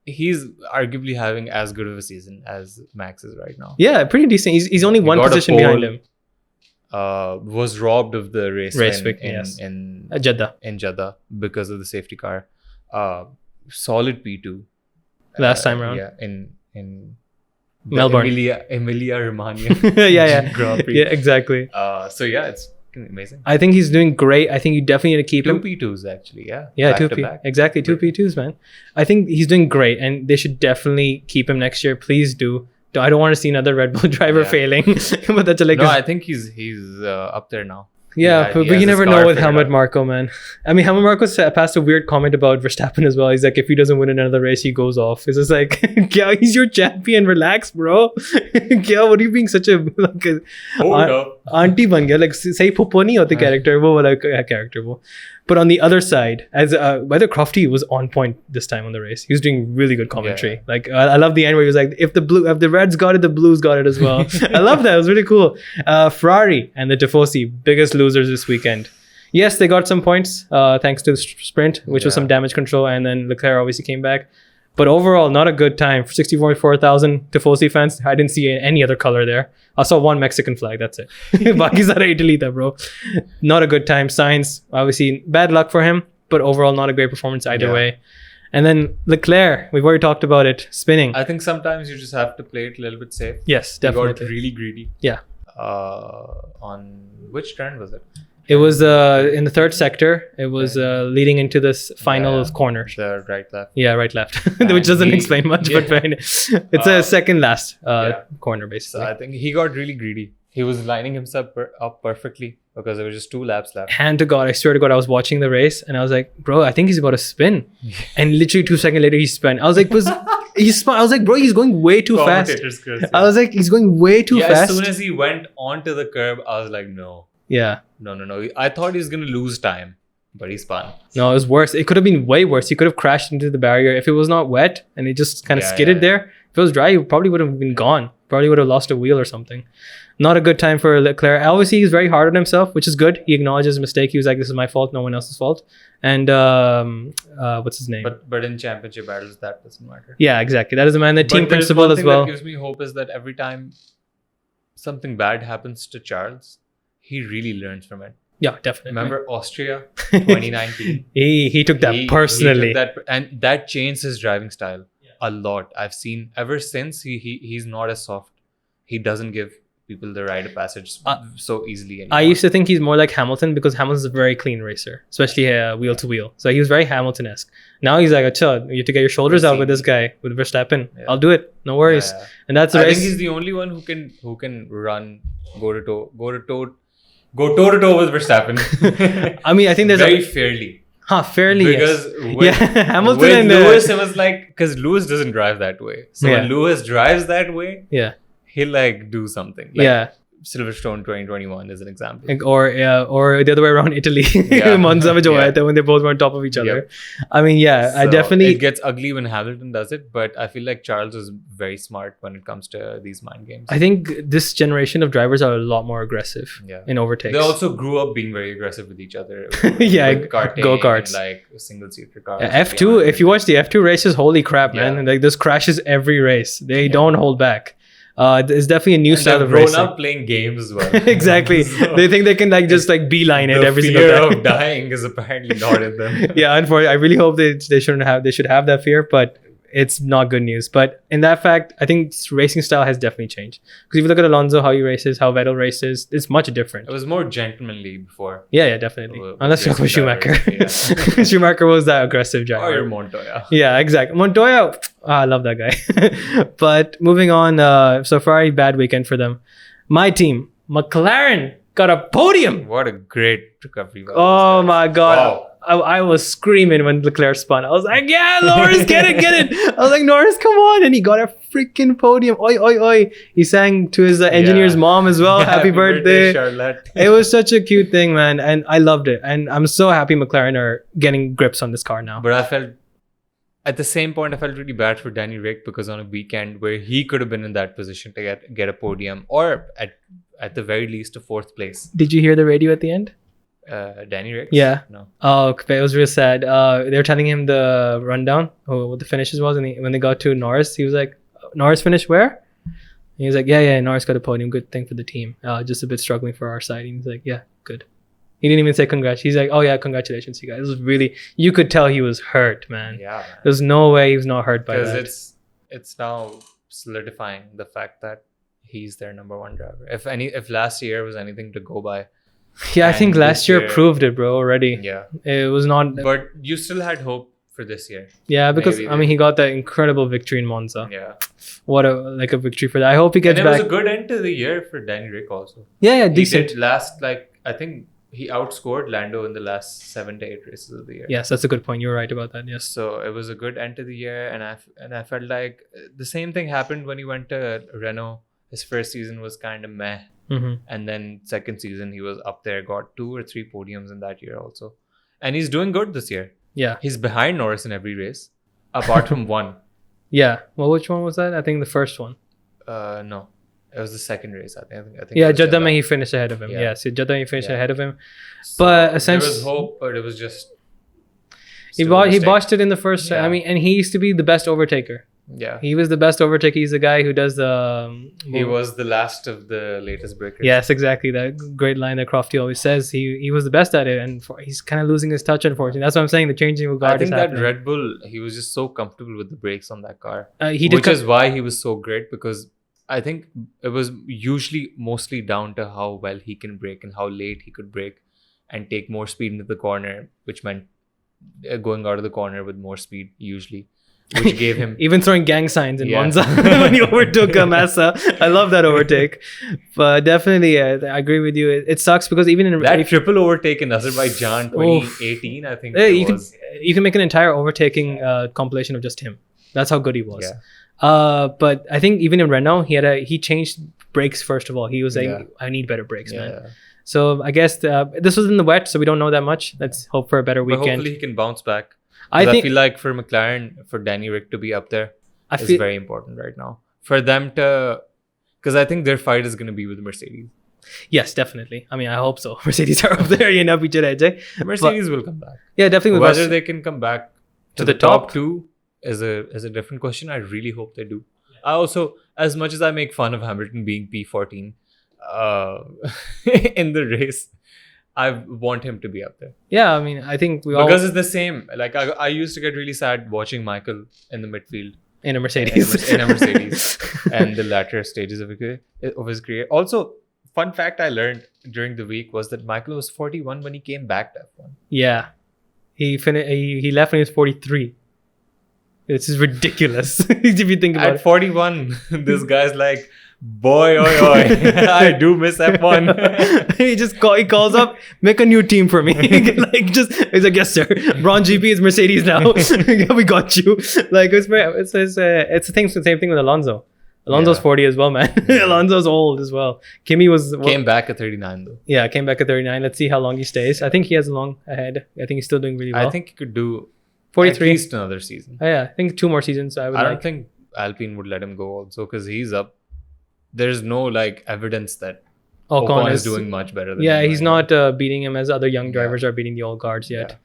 Speaker 2: he's arguably having as good of a season as Max is right now.
Speaker 1: Yeah, pretty decent. He's only one
Speaker 2: got a
Speaker 1: position
Speaker 2: pole,
Speaker 1: behind him.
Speaker 2: Was robbed of the race win in
Speaker 1: Jeddah
Speaker 2: because of the safety car. Solid P2
Speaker 1: last time around.
Speaker 2: Yeah, in
Speaker 1: Melbourne.
Speaker 2: Emilia Romagna.
Speaker 1: yeah.
Speaker 2: Grand Prix.
Speaker 1: Yeah, exactly.
Speaker 2: So yeah, it's amazing.
Speaker 1: I think he's doing great. I think you definitely need to keep
Speaker 2: Two
Speaker 1: him.
Speaker 2: P2s actually, yeah.
Speaker 1: Yeah,
Speaker 2: Back
Speaker 1: two
Speaker 2: to
Speaker 1: P.
Speaker 2: back.
Speaker 1: Exactly, two P2s, man. I think he's doing great, and they should definitely keep him next year. Please do. I don't want to see another Red Bull driver failing. But that's like
Speaker 2: No, I think he's up there now.
Speaker 1: Yeah, but
Speaker 2: he
Speaker 1: you
Speaker 2: has
Speaker 1: never
Speaker 2: his
Speaker 1: know
Speaker 2: car
Speaker 1: with
Speaker 2: figured
Speaker 1: Helmut
Speaker 2: out.
Speaker 1: Marko, man. I mean, Helmut Marko passed a weird comment about Verstappen as well. He's like, if he doesn't win another race, he goes off. It's just like, Kya, he's your champion. Relax, bro. Kya, what are you being such a like a
Speaker 2: Hold up.
Speaker 1: auntie ban gaya? Like, say puppo nahi hote character. Wo wala character wo. But on the other side, as whether Crofty was on point this time on the race, he was doing really good commentary.
Speaker 2: Yeah.
Speaker 1: Like I love the end where he was like, if the Reds got it, the Blues got it as well. I love that. It was really cool. Ferrari and the Tifosi, biggest losers this weekend. Yes, they got some points thanks to the sprint, which was some damage control, and then Leclerc obviously came back. But overall, not a good time. 64,000 Tifosi fans. I didn't see any other color there. I saw one Mexican flag. That's it. Baki sara Italy tha, bro. Not a good time. Sainz, obviously, bad luck for him. But overall, not a great performance either way. And then Leclerc, we've already talked about it. Spinning.
Speaker 2: I think sometimes you just have to play it a little bit safe.
Speaker 1: Yes,
Speaker 2: He
Speaker 1: definitely.
Speaker 2: got really greedy.
Speaker 1: Yeah.
Speaker 2: On which turn was it?
Speaker 1: It was in the third sector. It was leading into this final corner.
Speaker 2: The right left.
Speaker 1: Yeah, right left, which doesn't explain much, but it's a second last corner basically.
Speaker 2: So I think he got really greedy. He was lining himself up perfectly because there were just 2 laps left.
Speaker 1: Hand to God, I swear to God, I was watching the race and I was like, bro, I think he's about to spin. And literally 2 seconds later, he spun. I was like, he spun. I was like, bro, he's going way too fast. I was like, he's going way too fast.
Speaker 2: As soon as he went onto the curb, I was like, no.
Speaker 1: Yeah.
Speaker 2: No. I thought he was going to lose time, but he spun.
Speaker 1: No, it was worse. It could have been way worse. He could have crashed into the barrier. If it was not wet and it just kind of skidded there, if it was dry, he probably would have been gone. Probably would have lost a wheel or something. Not a good time for Leclerc. Obviously, he's very hard on himself, which is good. He acknowledges his mistake. He was like, this is my fault, no one else's fault. And what's his name?
Speaker 2: But in championship battles, that doesn't matter.
Speaker 1: Yeah, exactly. That is a man. The team principle as well.
Speaker 2: What gives me hope is that every time something bad happens to Charles, he really learns from it.
Speaker 1: Yeah, definitely.
Speaker 2: Remember Austria 2019?
Speaker 1: he took that personally.
Speaker 2: He took that, and that changed his driving style a lot. I've seen ever since he's not as soft. He doesn't give people the rite of passage so easily anymore.
Speaker 1: I used to think he's more like Hamilton because Hamilton's a very clean racer, especially wheel to wheel. So he was very Hamilton-esque. Now he's like, "Acha, you have to get your shoulders out with this guy, with Verstappen. Yeah. I'll do it. No worries." Yeah. And that's
Speaker 2: I think he's the only one who can run, go toe to toe with Verstappen.
Speaker 1: I mean, I think there's
Speaker 2: very fairly.
Speaker 1: Fairly.
Speaker 2: Because
Speaker 1: Hamilton
Speaker 2: with
Speaker 1: and
Speaker 2: Lewis, it was like, because Lewis doesn't drive that way. So when Lewis drives that way, he'll like do something. Like Silverstone 2021 is an example.
Speaker 1: Or the other way around, Italy. Monza when they both were on top of each other. I mean, so I definitely...
Speaker 2: It gets ugly when Hamilton does it, but I feel like Charles is very smart when it comes to these mind games.
Speaker 1: I think this generation of drivers are a lot more aggressive in overtakes.
Speaker 2: They also grew up being very aggressive with each other.
Speaker 1: With go-karts.
Speaker 2: Like single-seater cars.
Speaker 1: F2, if you watch the F2 races, holy crap, man. And like this crashes every race. They don't hold back. It's definitely a new style of racing.
Speaker 2: They've grown up playing games as well.
Speaker 1: Exactly. So they think they can like just like beeline it every single time.
Speaker 2: The fear of dying is apparently not in them.
Speaker 1: Unfortunately, I really hope they should have that fear, but it's not good news. But in that fact, I think racing style has definitely changed. Because if you look at Alonso, how he races, how Vettel races, it's much different.
Speaker 2: It was more gentlemanly before.
Speaker 1: Yeah, definitely. Unless you're Schumacher. Schumacher was that aggressive driver.
Speaker 2: Or Montoya.
Speaker 1: Yeah, exactly. Montoya, I love that guy. But moving on, so Ferrari, bad weekend for them. My team, McLaren, got a podium.
Speaker 2: What a great recovery.
Speaker 1: Oh my God. Wow. I was screaming when Leclerc spun. I was like, yeah, Norris, get it. I was like, Norris, come on. And he got a freaking podium. Oi, oi, oi. He sang to his engineer's mom as well. Happy birthday,
Speaker 2: Charlotte.
Speaker 1: It was such a cute thing, man. And I loved it. And I'm so happy McLaren are getting grips on this car now.
Speaker 2: But at the same point, I felt really bad for Danny Rick because on a weekend where he could have been in that position to get a podium or at the very least a 4th place.
Speaker 1: Did you hear the radio at the end?
Speaker 2: Danny Rick?
Speaker 1: Yeah.
Speaker 2: No.
Speaker 1: Oh, okay. It was real sad. They were telling him the rundown, what the finishes was, and when they got to Norris, he was like, "Norris finished where?" And he was like, "Yeah, Norris got a podium. Good thing for the team. Just a bit struggling for our side." And he's like, "Yeah, good." He didn't even say congrats. He's like, "Oh yeah, congratulations, you guys." It was really, you could tell he was hurt, man.
Speaker 2: Yeah. Man.
Speaker 1: There's no way he was not hurt by that.
Speaker 2: Because it's now solidifying the fact that he's their number 1 driver. If last year was anything to go by.
Speaker 1: Yeah, I think last year proved it, bro, already.
Speaker 2: Yeah.
Speaker 1: It was not...
Speaker 2: But you still had hope for this year.
Speaker 1: Yeah, because, he got that incredible victory in Monza.
Speaker 2: Yeah.
Speaker 1: What a victory for that. I hope he gets back.
Speaker 2: And it was a good end to the year for Danny Rick also.
Speaker 1: Yeah, decent.
Speaker 2: He did last, I think he outscored Lando in the last 7 to 8 races of the year.
Speaker 1: Yes, that's a good point. You were right about that, yes.
Speaker 2: So it was a good end to the year. And I felt like the same thing happened when he went to Renault. His first season was kind of meh.
Speaker 1: Mm-hmm.
Speaker 2: And then second season he was up there, got 2 or 3 podiums in that year also, and he's doing good this year.
Speaker 1: Yeah,
Speaker 2: he's behind Norris in every race apart from one.
Speaker 1: Yeah, well, which one was that? I think the first one.
Speaker 2: No, it was the second race. I think
Speaker 1: yeah, Jeddah he finished ahead of him. Yes, Jeddah he finished ahead of him. So but essentially
Speaker 2: there was hope, but it was just
Speaker 1: he botched it in the first. I mean, and he used to be the best overtaker.
Speaker 2: Yeah,
Speaker 1: he was the best overtaker. He's the guy who does the.
Speaker 2: He was the last of the latest breakers.
Speaker 1: Yes, exactly. That great line that Crofty always says. He was the best at it, and he's kind of losing his touch, unfortunately. That's what I'm saying. The changing of guard.
Speaker 2: I think that Red Bull, he was just so comfortable with the brakes on that car, which is why he was so great. Because I think it was usually mostly down to how well he can brake and how late he could brake. and take more speed into the corner, which meant going out of the corner with more speed usually, which gave him
Speaker 1: even throwing gang signs in
Speaker 2: Yeah.
Speaker 1: Monza when he overtook Massa. I love that overtake. But definitely, I agree with you. It sucks because even in
Speaker 2: that triple overtake in Azerbaijan 2018, I think it was.
Speaker 1: you can make an entire overtaking compilation of just him. That's how good he was.
Speaker 2: Yeah.
Speaker 1: But I think even in Renault, he changed brakes first of all. He was like,
Speaker 2: Yeah.
Speaker 1: I need better brakes, man.
Speaker 2: Yeah.
Speaker 1: So I guess this was in the wet, so we don't know that much. Let's hope for a better
Speaker 2: But
Speaker 1: weekend.
Speaker 2: hopefully he can bounce back.
Speaker 1: I
Speaker 2: 'Cause
Speaker 1: think
Speaker 2: I feel like for McLaren, for Danny Rick to be up there
Speaker 1: I
Speaker 2: is
Speaker 1: feel
Speaker 2: very important right now. For them to, because I think their fight is going to be with Mercedes.
Speaker 1: yes, definitely. I mean, I hope so. Mercedes are up there,
Speaker 2: Mercedes will come back.
Speaker 1: Yeah, definitely. With
Speaker 2: Whether
Speaker 1: Rus-
Speaker 2: they can come back
Speaker 1: To
Speaker 2: to
Speaker 1: the
Speaker 2: the top
Speaker 1: top.
Speaker 2: two is a different question. I really hope they do. I also, as much as I make fun of Hamilton being P14 in the race, I want him to be up there.
Speaker 1: yeah, I mean, I think we all
Speaker 2: Because it's the same. Like I used to get really sad watching Michael in the midfield
Speaker 1: in a Mercedes.
Speaker 2: in a Mercedes and the latter stages of his career. Also, fun fact I learned during the week was that Michael was 41 when he came back to F1.
Speaker 1: Yeah, he left when he was 43. This is ridiculous if you think about
Speaker 2: At
Speaker 1: it.
Speaker 2: 41, this guy's like, boy, oi, oi, I do miss F1.
Speaker 1: he calls up, make a new team for me. He's like, yes sir, Braun GP is Mercedes now. We got you. Like it's the same thing with Alonso. Alonso's
Speaker 2: Yeah.
Speaker 1: 40 as well, man. Alonso's old as well. Kimi
Speaker 2: Came back at 39 though.
Speaker 1: yeah, came back at 39. Let's see how long he stays. I think he has long ahead. I think he's still doing really well.
Speaker 2: I think he could do
Speaker 1: 43.
Speaker 2: at least another season.
Speaker 1: Oh, yeah, I think 2 more seasons. I
Speaker 2: I don't think Alpine would let him go also because he's up. There's no like evidence that Ocon is doing much better than
Speaker 1: Yeah,
Speaker 2: him
Speaker 1: he's
Speaker 2: right now.
Speaker 1: not beating him as other young drivers are beating the old guards yet.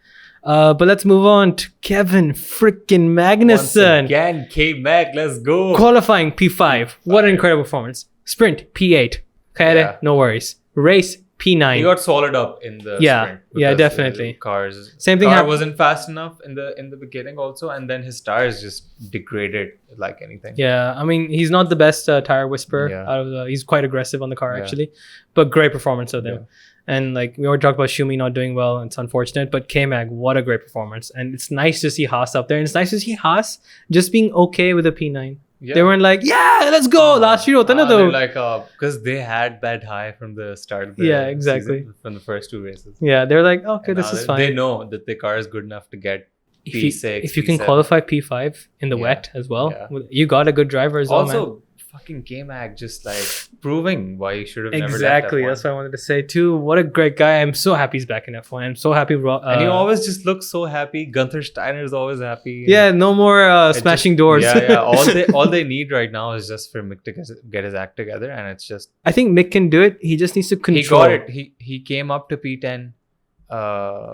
Speaker 1: But let's move on to Kevin freaking
Speaker 2: Once
Speaker 1: Magnussen.
Speaker 2: again, K-Mag, let's go.
Speaker 1: Qualifying P5. What an incredible performance. Sprint P8. Khair,
Speaker 2: Yeah.
Speaker 1: no worries. Race P9.
Speaker 2: He got solid up in the
Speaker 1: Yeah,
Speaker 2: sprint.
Speaker 1: yeah,
Speaker 2: because
Speaker 1: definitely.
Speaker 2: the Cars.
Speaker 1: Same thing
Speaker 2: car
Speaker 1: happened-
Speaker 2: wasn't fast enough in the beginning also, and then his tires just degraded like anything.
Speaker 1: Yeah, I mean, he's not the best tire whisperer.
Speaker 2: Yeah.
Speaker 1: He's quite aggressive on the car,
Speaker 2: Yeah.
Speaker 1: actually. But great performance of him.
Speaker 2: Yeah.
Speaker 1: And like we already talked about Schumi not doing well, and it's unfortunate. But K-Mag, what a great performance. And it's nice to see Haas up there. And it's nice to see Haas just being okay with a P9.
Speaker 2: Yeah.
Speaker 1: They weren't like, yeah, let's go. Last year, hota na
Speaker 2: They're
Speaker 1: to.
Speaker 2: like, because they had that high from the start of the
Speaker 1: Yeah, exactly.
Speaker 2: season, from the first 2 races.
Speaker 1: Yeah, they're like, okay,
Speaker 2: And
Speaker 1: this
Speaker 2: now
Speaker 1: is
Speaker 2: they-
Speaker 1: fine.
Speaker 2: They know that the car is good enough to get P6.
Speaker 1: If you can
Speaker 2: P7.
Speaker 1: qualify P5 in the
Speaker 2: Yeah.
Speaker 1: wet as well,
Speaker 2: Yeah.
Speaker 1: you got a good driver as well, man.
Speaker 2: Also, fucking K-Mag just like proving why he should have never
Speaker 1: Exactly.
Speaker 2: left
Speaker 1: That's what I wanted to say too. What a great guy. I'm so happy he's back in F1. I'm so happy.
Speaker 2: And he always just looks so happy. Gunther Steiner is always happy.
Speaker 1: yeah, no more
Speaker 2: It
Speaker 1: smashing
Speaker 2: just-
Speaker 1: doors.
Speaker 2: Yeah, yeah. All they need right now is just for Mick to get his act together, and it's just
Speaker 1: I think Mick can do it. He just needs to control.
Speaker 2: he got it. He came up to P10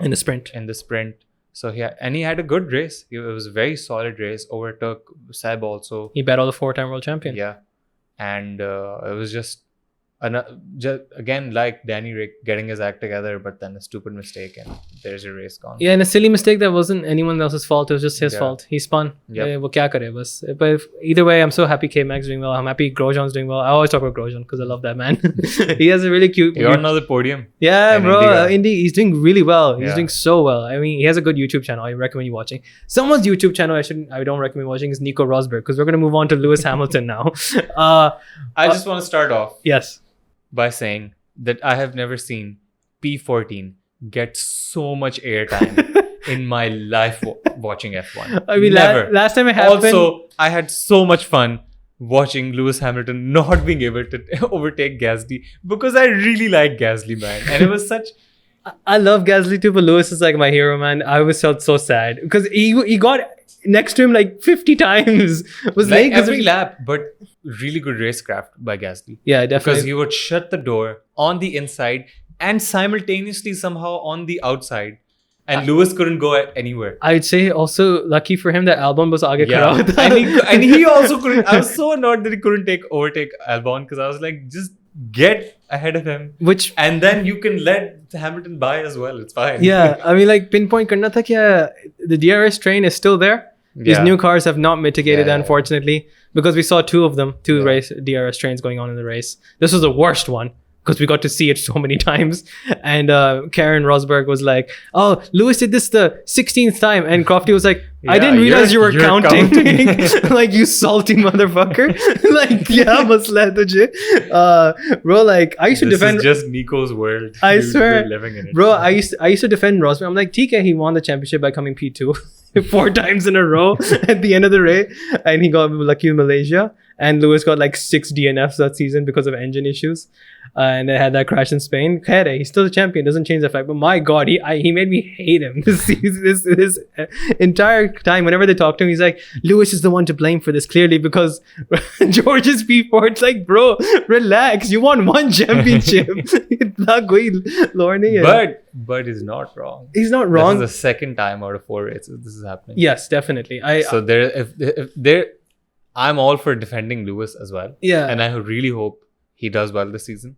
Speaker 1: in the sprint.
Speaker 2: in the sprint. So he had a good race. It was a very solid race. Overtook Seb also.
Speaker 1: He battled the 4-time world champion.
Speaker 2: Yeah, and it was just again like Danny Rick getting his act together, but then a stupid mistake, and there's your race gone.
Speaker 1: Yeah, and a silly mistake that wasn't anyone else's fault. It was just his
Speaker 2: Yeah.
Speaker 1: fault. He spun.
Speaker 2: Yep.
Speaker 1: Wo kya kare bas. But either way, I'm so happy K-Mag's doing well. I'm happy Grosjean's doing well. I always talk about Grosjean because I love that man. He has a really cute.
Speaker 2: He got another podium.
Speaker 1: Yeah,
Speaker 2: in
Speaker 1: bro.
Speaker 2: IndyCar.
Speaker 1: Indy, he's doing really well. He's
Speaker 2: Yeah.
Speaker 1: doing so well. I mean, he has a good YouTube channel. I recommend you watching. Someone's YouTube channel I don't recommend watching is Nico Rosberg because we're gonna move on to Lewis Hamilton now.
Speaker 2: I just want to start off
Speaker 1: Yes.
Speaker 2: by saying that I have never seen P14 get so much airtime in my life watching F1.
Speaker 1: I mean,
Speaker 2: never.
Speaker 1: last time it happened.
Speaker 2: Also, I had so much fun watching Lewis Hamilton not being able to overtake Gasly because I really like Gasly, man. And it was such...
Speaker 1: I love Gasly too, but Lewis is like my hero, man. I always felt so sad because he got next to him like 50 times. Was
Speaker 2: like
Speaker 1: late 'cause
Speaker 2: every
Speaker 1: of-
Speaker 2: lap, but really good racecraft by Gasly.
Speaker 1: Yeah,
Speaker 2: Because
Speaker 1: definitely.
Speaker 2: he would shut the door on the inside and simultaneously somehow on the outside. And Lewis couldn't go anywhere.
Speaker 1: I'd say also lucky for him that Albon was aage khada hota.
Speaker 2: and he also couldn't. I was so annoyed that he couldn't overtake Albon because I was like, just get ahead of him.
Speaker 1: Which
Speaker 2: And then you can let Hamilton by as well. It's fine.
Speaker 1: yeah, I mean like pinpoint karna tha kya the DRS train is still there. These
Speaker 2: Yeah.
Speaker 1: new cars have not mitigated,
Speaker 2: Yeah.
Speaker 1: unfortunately, because we saw two of them, two
Speaker 2: Yeah.
Speaker 1: race DRS trains going on in the race. This was the worst one because we got to see it so many times. And Karen Rosberg was like, "Oh, Lewis did this the 16th time," and Crofty was like, "I didn't realize you were counting." Like, you salty motherfucker. Like, yeah, masla tujhe. Bro, like, I used to defend.
Speaker 2: This is just Nico's world.
Speaker 1: I swear,
Speaker 2: you're living in it.
Speaker 1: Bro. I used to defend Rosberg. I'm like, TK, he won the championship by coming P2 4 times in a row at the end of the race, and he got lucky in Malaysia. And Lewis got like 6 DNFs that season because of engine issues. And they had that crash in Spain. Khair, he's still the champion. Doesn't change the fact. But my God, he made me hate him this entire time. Whenever they talk to him, he's like, Lewis is the one to blame for this, clearly, because George's P4. It's like, bro, relax. You won 1 championship.
Speaker 2: But he's not wrong.
Speaker 1: He's not wrong.
Speaker 2: This is the second time out of 4 races this is happening.
Speaker 1: Yes, definitely.
Speaker 2: I'm all for defending Lewis as well.
Speaker 1: Yeah.
Speaker 2: And I really hope he does well this season.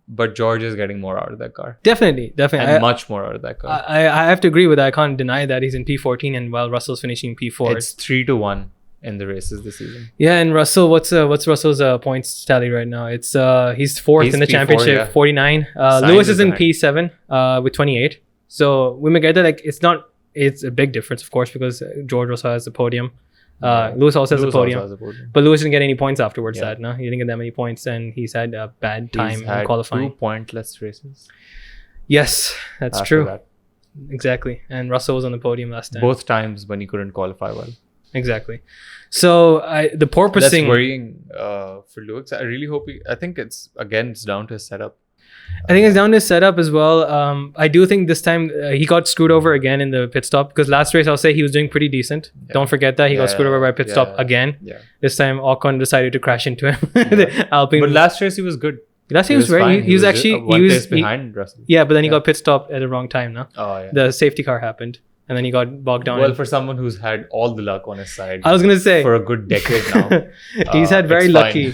Speaker 2: But George is getting more out of that car.
Speaker 1: Definitely.
Speaker 2: And much more out of that car.
Speaker 1: I have to agree with that. I can't deny that he's in P14 and while Russell's finishing P4.
Speaker 2: It's 3-1 in the races this season.
Speaker 1: Yeah, and Russell, what's Russell's points tally right now? It's he's 4th in the P4, championship, yeah. 49. Lewis is in P7 with 28. So we may get that, like, it's a big difference, of course, because George also has the podium. Lewis also has a podium. But Lewis didn't get any points afterwards. Yeah. No, he didn't get that many points, and he's had a bad time in qualifying.
Speaker 2: 2 pointless races.
Speaker 1: Yes, that's true. That. Exactly. And Russell was on the podium last time.
Speaker 2: Both times when he couldn't qualify well.
Speaker 1: Exactly. So the porpoising.
Speaker 2: That's worrying for Lewis. I really hope I think it's down to his setup.
Speaker 1: I think it's down to his setup as well. I do think this time he got screwed over again in the pit stop, because last race I'll say he was doing pretty decent. Yeah. Don't forget that he got screwed over by pit stop again. Yeah. This time Ocon decided to crash into him.
Speaker 2: Yeah. Alpine. But last race he was good.
Speaker 1: Last race he was actually
Speaker 2: one pace behind Russell.
Speaker 1: Yeah, but then he got pit stopped at the wrong time. No.
Speaker 2: Oh yeah.
Speaker 1: The safety car happened. And then he got bogged down.
Speaker 2: Well, for someone who's had all the luck on his side,
Speaker 1: I was gonna say,
Speaker 2: for a good decade now,
Speaker 1: he's had very lucky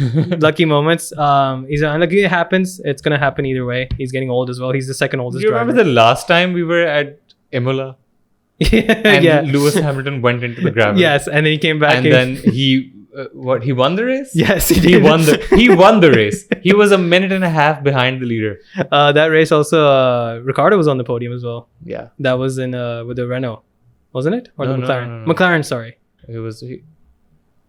Speaker 1: moments. He's unlucky. It happens. It's gonna happen either way. He's getting old as well. He's the second oldest.
Speaker 2: Do you remember the last time we were at Imola? And Lewis Hamilton went into the gravel.
Speaker 1: Yes, and then he came back.
Speaker 2: And then he won the race?
Speaker 1: Yes,
Speaker 2: he won the race. He was a minute and a half behind the leader.
Speaker 1: That race also, Ricciardo was on the podium as well.
Speaker 2: Yeah.
Speaker 1: That was in with the Renault, wasn't it? Or the McLaren?
Speaker 2: No.
Speaker 1: McLaren, sorry.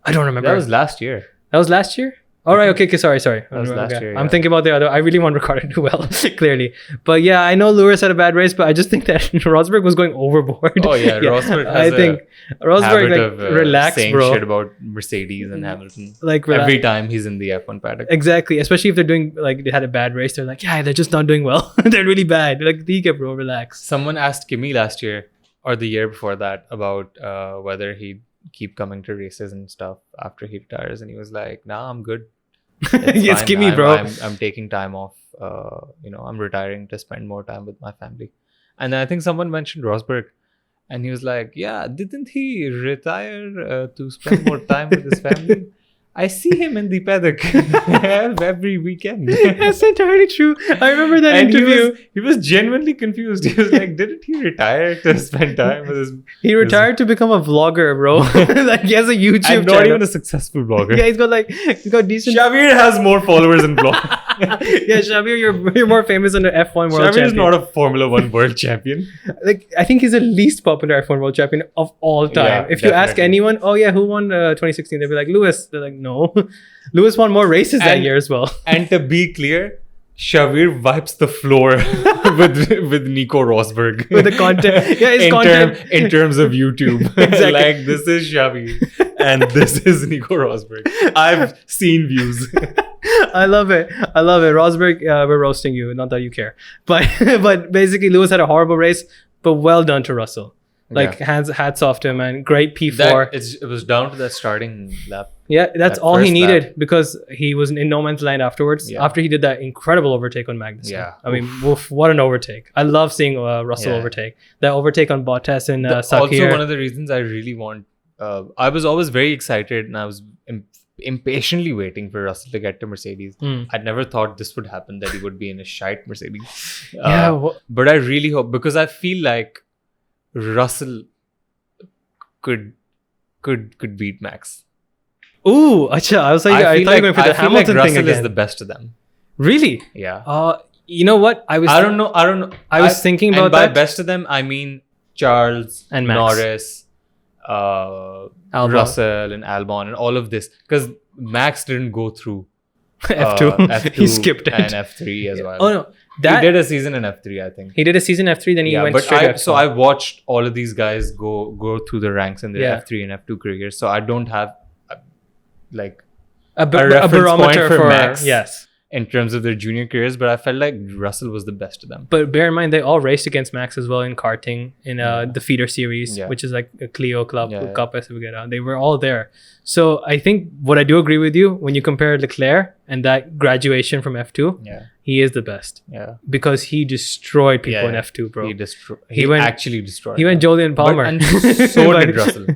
Speaker 1: I don't remember.
Speaker 2: That was last year.
Speaker 1: That was last year? All right. Okay. Sorry.
Speaker 2: That was last year.
Speaker 1: I'm thinking about the other. I really want Ricciardo to do well, clearly. But yeah, I know Lewis had a bad race, but I just think that Rosberg was going overboard.
Speaker 2: Oh yeah, Rosberg has
Speaker 1: Rosberg
Speaker 2: habit of
Speaker 1: relax,
Speaker 2: saying
Speaker 1: bro.
Speaker 2: Shit about Mercedes and Hamilton.
Speaker 1: Like
Speaker 2: every time he's in the F1 paddock.
Speaker 1: Exactly. Especially if they're doing, like, they had a bad race, they're like, yeah, they're just not doing well. They're really bad. They're like, TK, bro, relax.
Speaker 2: Someone asked Kimi last year or the year before that about whether he'd keep coming to races and stuff after he retires, and he was like, nah, I'm good.
Speaker 1: It's Kimi, bro.
Speaker 2: I'm taking time off. I'm retiring to spend more time with my family. And then I think someone mentioned Rosberg, and he was like, yeah, didn't he retire to spend more time with his family? I see him in the paddock every weekend.
Speaker 1: That's entirely true. I remember that interview.
Speaker 2: He was genuinely confused. He was like, didn't he retire to spend time with his...
Speaker 1: He retired to become a vllogger, bro. Like, he has a YouTube channel.
Speaker 2: Not even a successful vlogger.
Speaker 1: Yeah, he's got decent...
Speaker 2: Xavier has more followers in vlog.
Speaker 1: Yeah, Xavier, you're more famous than the F1 world champion.
Speaker 2: Xavier is not a Formula 1 world champion.
Speaker 1: Like, I think he's the least popular F1 world champion of all time. Yeah, if you ask anyone, oh yeah, who won 2016? They'll be like, Lewis. They're like, no. Lewis won more races that year as well. And
Speaker 2: to be clear, Xavier wipes the floor with Nico Rosberg.
Speaker 1: With the content. Yeah, his content.
Speaker 2: In terms of YouTube.
Speaker 1: Exactly.
Speaker 2: Like, this is Xavier and this is Nico Rosberg. I've seen views.
Speaker 1: I love it. Rosberg, we're roasting you. Not that you care. But basically, Lewis had a horrible race, but well done to Russell. Like, hats off to him, man. Great P4.
Speaker 2: It was down to that starting lap.
Speaker 1: Yeah, that's all he needed, because he was in no man's land afterwards. Yeah. After he did that incredible overtake on Magnussen. Yeah. I mean, what an overtake. I love seeing Russell overtake. That overtake on Bottas and Sakir.
Speaker 2: Also, one of the reasons I really want... I was always very excited, and I was impatiently waiting for Russell to get to Mercedes. I'd never thought this would happen, that he would be in a shite Mercedes. But I really hope, because I feel like Russell could beat Max.
Speaker 1: Ooh, acha. I thought you were going for the Hamilton thing again.
Speaker 2: Russell is the best of them.
Speaker 1: Really?
Speaker 2: Yeah.
Speaker 1: You know what?
Speaker 2: I don't know.
Speaker 1: I was thinking about
Speaker 2: and by
Speaker 1: that.
Speaker 2: best of them, I mean Charles
Speaker 1: And Max.
Speaker 2: Norris,
Speaker 1: Albon.
Speaker 2: Russell, and Albon, and all of this. Because Max didn't go through
Speaker 1: F2.
Speaker 2: F2
Speaker 1: He skipped it.
Speaker 2: and F3 as well.
Speaker 1: Oh no,
Speaker 2: he did a season in F3, I think.
Speaker 1: He did a season F3, then he went
Speaker 2: but
Speaker 1: straight F1.
Speaker 2: So I watched all of these guys go through the ranks in their
Speaker 1: Yeah.
Speaker 2: F3 and F2 careers. So I don't have like
Speaker 1: a
Speaker 2: reference
Speaker 1: barometer
Speaker 2: point for Max.
Speaker 1: Yes.
Speaker 2: In terms of their junior careers, but I felt like Russell was the best of them.
Speaker 1: But bear in mind, they all raced against Max as well in karting in the feeder series, which is like a Clio Club, Cup They were all there. So I think what I do agree with you when you compare Leclerc and that graduation from F2, he is the best.
Speaker 2: Yeah.
Speaker 1: Because he destroyed people in F2, bro.
Speaker 2: He actually destroyed.
Speaker 1: He went Jolyon Palmer.
Speaker 2: And so did Russell.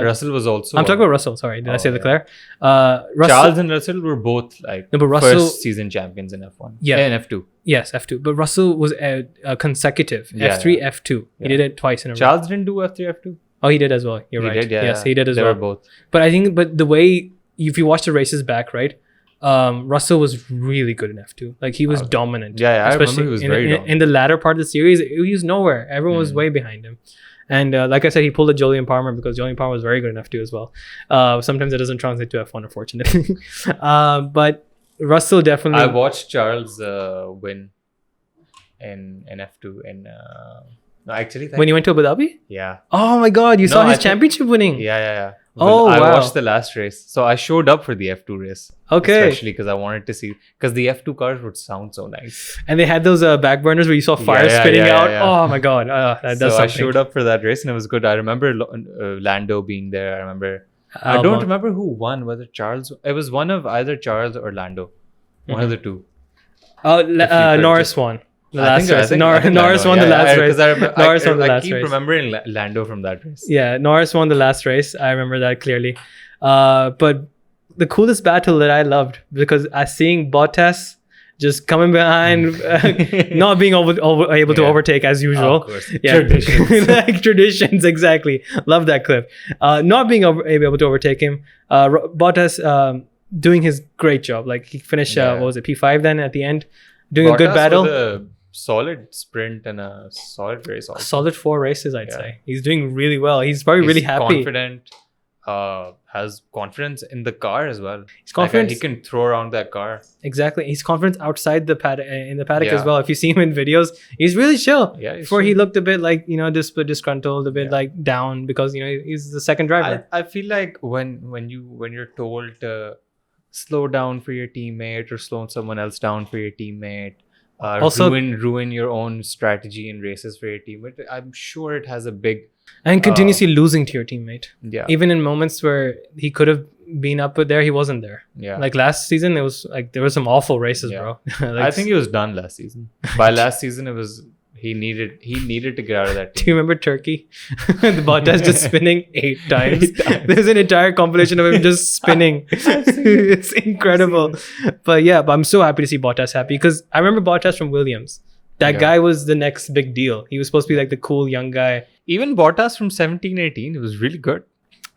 Speaker 2: Russell was also.
Speaker 1: I'm talking about Russell. Sorry, did I say Leclerc?
Speaker 2: Charles and Russell were both like first season champions in F1.
Speaker 1: Yeah,
Speaker 2: in F2.
Speaker 1: Yes, F2. But Russell was a consecutive F3, F2. He did it twice in a row.
Speaker 2: Charles didn't do F3, F2.
Speaker 1: Oh, he did as well. You're right.
Speaker 2: He did,
Speaker 1: yes, he did as
Speaker 2: they
Speaker 1: well.
Speaker 2: They were both.
Speaker 1: But I think, the way, if you watch the races back, right? Russell was really good in F2. Like, he was dominant.
Speaker 2: Yeah, I remember he was very dominant.
Speaker 1: In the latter part of the series, he was nowhere. Everyone was way behind him. And like I said, he pulled a Jolyon Palmer because Jolyon Palmer was very good in F2 as well. Sometimes it doesn't translate to F1, unfortunately. But Russell definitely...
Speaker 2: I watched Charles win in F2 in... No, actually...
Speaker 1: When he went to Abu Dhabi?
Speaker 2: Yeah.
Speaker 1: Oh my God, you saw his championship winning.
Speaker 2: Yeah.
Speaker 1: Oh,
Speaker 2: I
Speaker 1: wow.
Speaker 2: watched the last race. So I showed up for the F2 race.
Speaker 1: Okay.
Speaker 2: Especially because I wanted to see... Because the F2 cars would sound so nice.
Speaker 1: And they had those back burners where you saw fire spitting out. Yeah. Oh my God. That does something.
Speaker 2: I showed up for that race and it was good. I remember Lando being there. I remember... I don't remember who won. Whether Charles... It was one of either Charles or Lando. One of the two.
Speaker 1: Oh, Norris won. The last race. Norris won the last race. Norris won the last race.
Speaker 2: I keep remembering Lando from that race.
Speaker 1: Yeah, Norris won the last race. I remember that clearly. But the coolest battle that I loved, because seeing Bottas just coming behind, not being able to overtake as usual.
Speaker 2: Of course.
Speaker 1: Yeah.
Speaker 2: Traditions.
Speaker 1: Like traditions, exactly. Love that clip. Not being able to overtake him. Bottas doing his great job. Like he finished, what was it, P5 then at the end? Doing
Speaker 2: Bottas
Speaker 1: a good battle.
Speaker 2: With a solid sprint and a solid race also.
Speaker 1: Solid 4 races, I'd say. He's doing really well. He's probably really happy.
Speaker 2: Confident. Has confidence in the car as well.
Speaker 1: He's confident.
Speaker 2: Like, he can throw around that car.
Speaker 1: Exactly. He's confident outside the paddock, in the paddock as well. If you see him in videos, he's really chill.
Speaker 2: Yeah.
Speaker 1: Before he looked a bit like, disgruntled, a bit like down because, he's the second driver.
Speaker 2: I feel like when you're told to slow down for your teammate or slow someone else down for your teammate, also ruin your own strategy in races for your teammate, I'm sure it has a big...
Speaker 1: And continuously losing to your teammate.
Speaker 2: Yeah.
Speaker 1: Even in moments where he could have been up there, he wasn't there.
Speaker 2: Yeah.
Speaker 1: Like last season, it was like there were some awful races, bro.
Speaker 2: I think he was done last season. By last season, it was he needed to get out of that team.
Speaker 1: Do you remember Turkey? The Bottas just spinning 8 times. There's an entire compilation of him just spinning. It's incredible. But I'm so happy to see Bottas happy because I remember Bottas from Williams. That guy was the next big deal. He was supposed to be like the cool young guy.
Speaker 2: Even Bottas from 17-18, it was really good.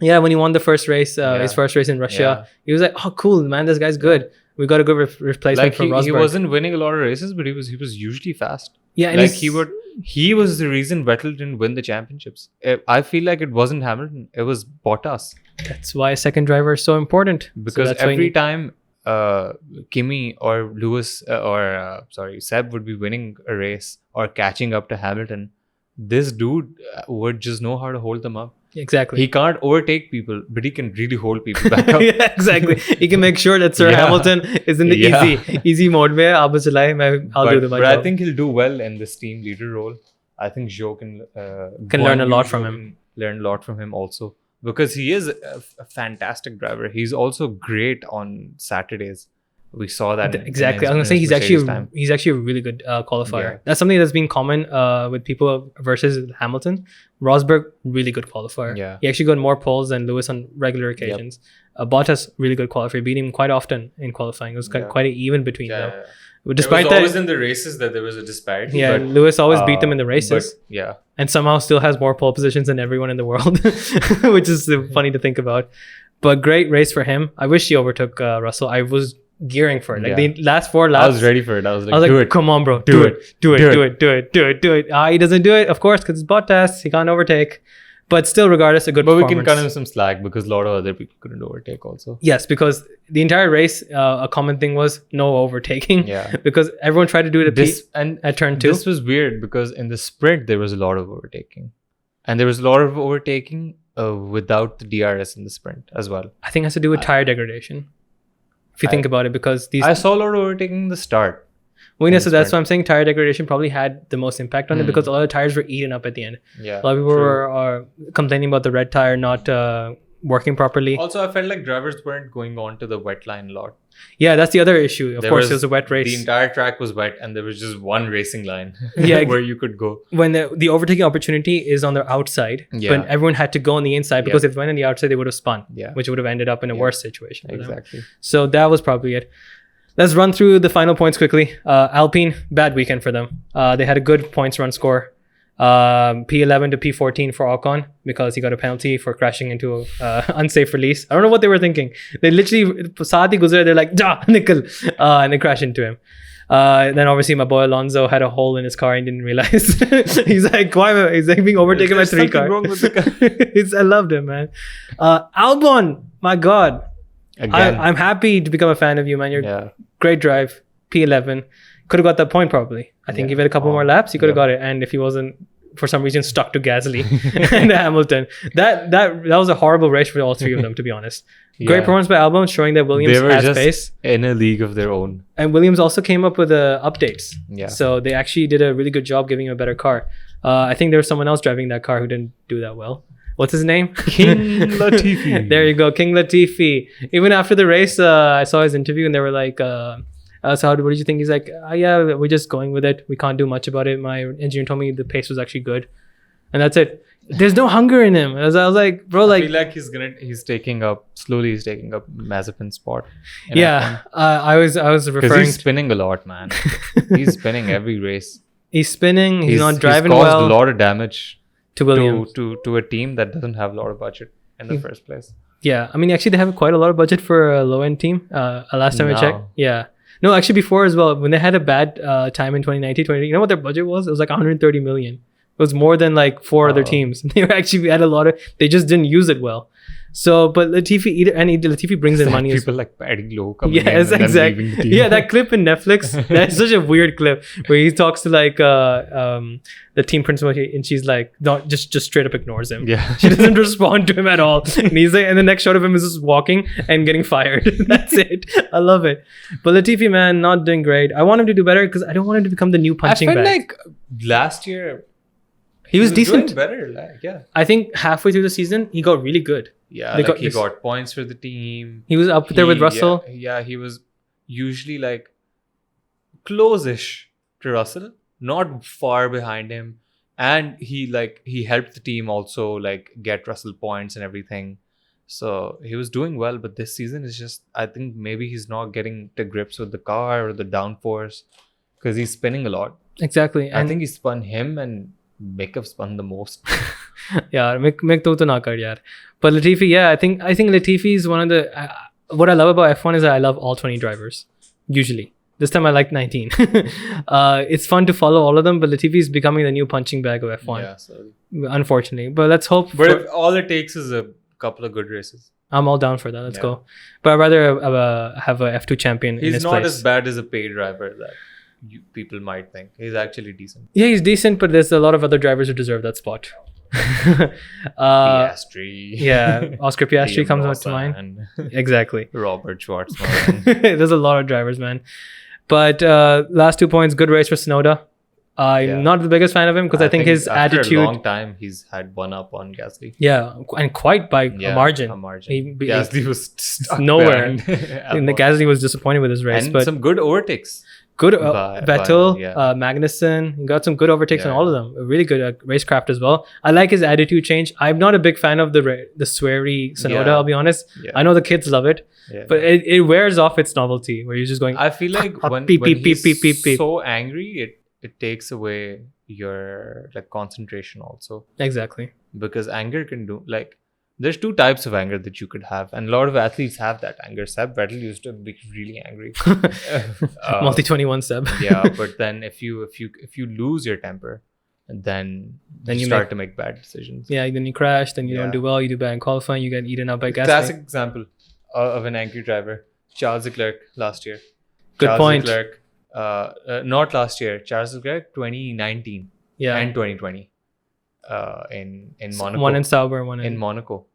Speaker 1: Yeah, when he won the first race, his first race in Russia, he was like, "Oh, cool, man, this guy's good. We got a good replacement from Rosberg."
Speaker 2: He wasn't winning a lot of races, but he was usually fast.
Speaker 1: Yeah, and
Speaker 2: like he was the reason Vettel didn't win the championships. I feel like it wasn't Hamilton; it was Bottas.
Speaker 1: That's why a second driver is so important.
Speaker 2: Because every time Kimi or Lewis Seb would be winning a race or catching up to Hamilton, this dude would just know how to hold them up.
Speaker 1: Exactly.
Speaker 2: He can't overtake people, but he can really hold people back up.
Speaker 1: Yeah, exactly. He can make sure that Sir Hamilton is in the easy mode. Mein I'll do my job.
Speaker 2: But I think he'll do well in this team leader role. I think Zhou can
Speaker 1: learn a lot from him.
Speaker 2: Learn a lot from him also. Because he is a fantastic driver. He's also great on Saturdays. We saw that
Speaker 1: exactly. I was gonna say he's actually a really good qualifier. Yeah. That's something that's been common with people versus Hamilton. Rosberg, really good qualifier.
Speaker 2: Yeah.
Speaker 1: He actually got more poles than Lewis on regular occasions. Bottas, really good qualifier. Beat him quite often in qualifying. It was quite even between them. Yeah. Despite
Speaker 2: it was always in the races that there was a disparity.
Speaker 1: Yeah, but, Lewis always beat them in the races. And somehow still has more pole positions than everyone in the world, which is funny to think about. But great race for him. I wish he overtook Russell. I was gearing for it. Like
Speaker 2: Yeah.
Speaker 1: the last 4 laps.
Speaker 2: I was ready for it. I was
Speaker 1: I
Speaker 2: like,
Speaker 1: was
Speaker 2: do
Speaker 1: like,
Speaker 2: it.
Speaker 1: come on, bro.
Speaker 2: Do
Speaker 1: Do
Speaker 2: it.
Speaker 1: it. Do it. He doesn't do it, of course, because it's Bottas. He can't overtake. But still, regardless, a good
Speaker 2: But we
Speaker 1: performance.
Speaker 2: can cut him some slack because a lot of other people couldn't overtake also.
Speaker 1: Yes, because the entire race, a common thing was no overtaking.
Speaker 2: Yeah.
Speaker 1: Because everyone tried to do it at turn 2.
Speaker 2: This was weird because in the sprint there was a lot of overtaking, and there was a lot of overtaking without the DRS in the sprint as well.
Speaker 1: I think it has to do with tire degradation. If you think about it, because
Speaker 2: I saw a lot of overtaking in the start.
Speaker 1: Well,
Speaker 2: in
Speaker 1: so
Speaker 2: the
Speaker 1: that's
Speaker 2: sprint.
Speaker 1: why I'm saying tire degradation probably had the most impact on it, because a lot of tires were eaten up at the end.
Speaker 2: Yeah,
Speaker 1: A lot of people
Speaker 2: true.
Speaker 1: were complaining about the red tire not working properly.
Speaker 2: Also, I felt like drivers weren't going on to the wet line a lot.
Speaker 1: Yeah, that's the other issue. Of
Speaker 2: There
Speaker 1: course, it was a wet
Speaker 2: The
Speaker 1: race.
Speaker 2: entire track was wet, and there was just one racing line
Speaker 1: Yeah,
Speaker 2: where you could go.
Speaker 1: When the overtaking opportunity is on the outside,
Speaker 2: Yeah.
Speaker 1: but everyone had to go on the inside, because if they went on the outside, they would have spun,
Speaker 2: Yeah.
Speaker 1: which would have ended up in a worse situation. for them.
Speaker 2: Exactly.
Speaker 1: So that was probably it. Let's run through the final points quickly. Alpine, bad weekend for them. They had a good points run score. P11 to P14 for Ocon, because he got a penalty for crashing into a unsafe release. I don't know what they were thinking. They literally, saat hi guzre, they're like, ja, nikal, and they crashed into him. Then obviously my boy Alonso had a hole in his car and didn't realize. He's like, why? He's like being overtaken by
Speaker 2: There's
Speaker 1: 3
Speaker 2: something
Speaker 1: cars.
Speaker 2: wrong with the car.
Speaker 1: I loved him, man. Albon, my God.
Speaker 2: Again.
Speaker 1: I'm happy to become a fan of you, man. You're
Speaker 2: Yeah.
Speaker 1: great drive. P11. Could have got that point probably. I think
Speaker 2: Yeah.
Speaker 1: if he had a couple more laps, he could have got it. And if he wasn't, for some reason, stuck to Gasly and Hamilton, that was a horrible race for all 3 of them, to be honest. Great
Speaker 2: Yeah.
Speaker 1: performance by Albon, showing that Williams
Speaker 2: They were
Speaker 1: has
Speaker 2: just
Speaker 1: pace.
Speaker 2: in a league of their own.
Speaker 1: And Williams also came up with updates.
Speaker 2: Yeah.
Speaker 1: So they actually did a really good job giving him a better car. I think there was someone else driving that car who didn't do that well. What's his name?
Speaker 2: King Latifi.
Speaker 1: There you go, King Latifi. Even after the race, I saw his interview and they were like, so what did you think? He's like, yeah, we're just going with it. We can't do much about it. My engineer told me the pace was actually good. And that's it. There's no hunger in him. I was like, bro,
Speaker 2: I
Speaker 1: like,
Speaker 2: feel like he's taking up Mazepin's spot. in
Speaker 1: yeah, I was
Speaker 2: F1. 'Cause
Speaker 1: referring
Speaker 2: he's spinning a lot, man. He's spinning every race.
Speaker 1: he's spinning, he's not driving
Speaker 2: he's caused
Speaker 1: well
Speaker 2: a lot of damage
Speaker 1: to Williams.
Speaker 2: to a team that doesn't have a lot of budget in the first place.
Speaker 1: Yeah, I mean, actually, they have quite a lot of budget for a low-end team. Last time I checked,
Speaker 2: No.
Speaker 1: yeah. No, actually, before as well, when they had a bad time in 2019, 20, you know what their budget was? It was like 130 million. It was more than like 4 other teams. They were actually had a lot of. They just didn't use it well. So, but Latifi Latifi brings in money.
Speaker 2: People like Paddy Lowe coming in
Speaker 1: Yes,
Speaker 2: and then
Speaker 1: exactly.
Speaker 2: leaving the team.
Speaker 1: Yeah, that clip in Netflix. That's such a weird clip where he talks to like the team principal, and she's like, not just straight up ignores him.
Speaker 2: Yeah.
Speaker 1: She doesn't respond to him at all. And he's like, and the next shot of him is just walking and getting fired. That's it. I love it. But Latifi, man, not doing great. I want him to do better because I don't want him to become the new punching
Speaker 2: I felt
Speaker 1: bag.
Speaker 2: like last year
Speaker 1: he was decent.
Speaker 2: doing better. Like, yeah.
Speaker 1: I think halfway through the season, he got really good.
Speaker 2: Yeah,
Speaker 1: They
Speaker 2: like
Speaker 1: got
Speaker 2: he
Speaker 1: this-
Speaker 2: got points for the team.
Speaker 1: He was up there with Russell.
Speaker 2: Yeah, he was usually like close-ish to Russell, not far behind him. And he helped the team also like get Russell points and everything. So he was doing well, but this season is just, I think maybe he's not getting to grips with the car or the downforce because he's spinning a lot.
Speaker 1: Exactly.
Speaker 2: I think he spun him and Mick have spun the most.
Speaker 1: Yeah, make to na kar yaar. But Latifi, yeah, I think Latifi is one of the what I love about F1 is that I love all 20 drivers usually. This time I like 19. It's fun to follow all of them, but Latifi is becoming the new punching bag of F1.
Speaker 2: Yeah, so.
Speaker 1: Unfortunately, but let's hope.
Speaker 2: But if all it takes is a couple of good races.
Speaker 1: I'm all down for that. Let's
Speaker 2: Yeah.
Speaker 1: go. But I'd rather have a F2 champion in
Speaker 2: He's
Speaker 1: his
Speaker 2: not
Speaker 1: place.
Speaker 2: as bad as a paid driver that people might think. He's actually decent.
Speaker 1: Yeah, he's decent, but there's a lot of other drivers who deserve that spot.
Speaker 2: Piastri.
Speaker 1: Yeah, Oscar Piastri
Speaker 2: Liam
Speaker 1: comes out to
Speaker 2: Lawson,
Speaker 1: mind. Exactly.
Speaker 2: Robert Schwartzman.
Speaker 1: There's a lot of drivers, man. But last 2 points, good race for Tsunoda. I'm
Speaker 2: Yeah.
Speaker 1: not the biggest fan of him because I think his
Speaker 2: after
Speaker 1: attitude.
Speaker 2: a long time, he's had one up on Gasly.
Speaker 1: Yeah, and quite by a margin.
Speaker 2: A margin.
Speaker 1: He-
Speaker 2: Gasly was stuck
Speaker 1: nowhere.
Speaker 2: behind
Speaker 1: And the
Speaker 2: Albon.
Speaker 1: Gasly was disappointed with his race,
Speaker 2: and
Speaker 1: but
Speaker 2: some good overtakes.
Speaker 1: good.
Speaker 2: by-
Speaker 1: Vettel,
Speaker 2: yeah.
Speaker 1: Magnussen, he got some good overtakes on
Speaker 2: Yeah.
Speaker 1: all of them. A really good racecraft as well. I like his attitude change. I'm not a big fan of the sweary Tsunoda.
Speaker 2: Yeah.
Speaker 1: I'll be honest.
Speaker 2: Yeah.
Speaker 1: I know the kids love it,
Speaker 2: Yeah.
Speaker 1: but it wears off its novelty. Where you're just going.
Speaker 2: I feel like when,
Speaker 1: beep,
Speaker 2: when
Speaker 1: beep, beep,
Speaker 2: he's
Speaker 1: beep, beep, beep.
Speaker 2: so angry, it takes away your like concentration also.
Speaker 1: Exactly.
Speaker 2: Because anger can do like there's two types of anger that you could have, and a lot of athletes have that anger. Seb Vettel used to be really angry.
Speaker 1: Multi 21 Seb.
Speaker 2: Yeah, but then if you lose your temper, then you start to make bad decisions.
Speaker 1: Yeah, then you crash, then you don't do well, you do bad in qualifying, you get eaten up by gas.
Speaker 2: Classic example of an angry driver, Charles Leclerc last year.
Speaker 1: Good
Speaker 2: Charles
Speaker 1: point.
Speaker 2: Leclerc, not last year. Charles Leclerc 2019 and 2020 in Monaco.
Speaker 1: One in Sauber, one
Speaker 2: in Monaco.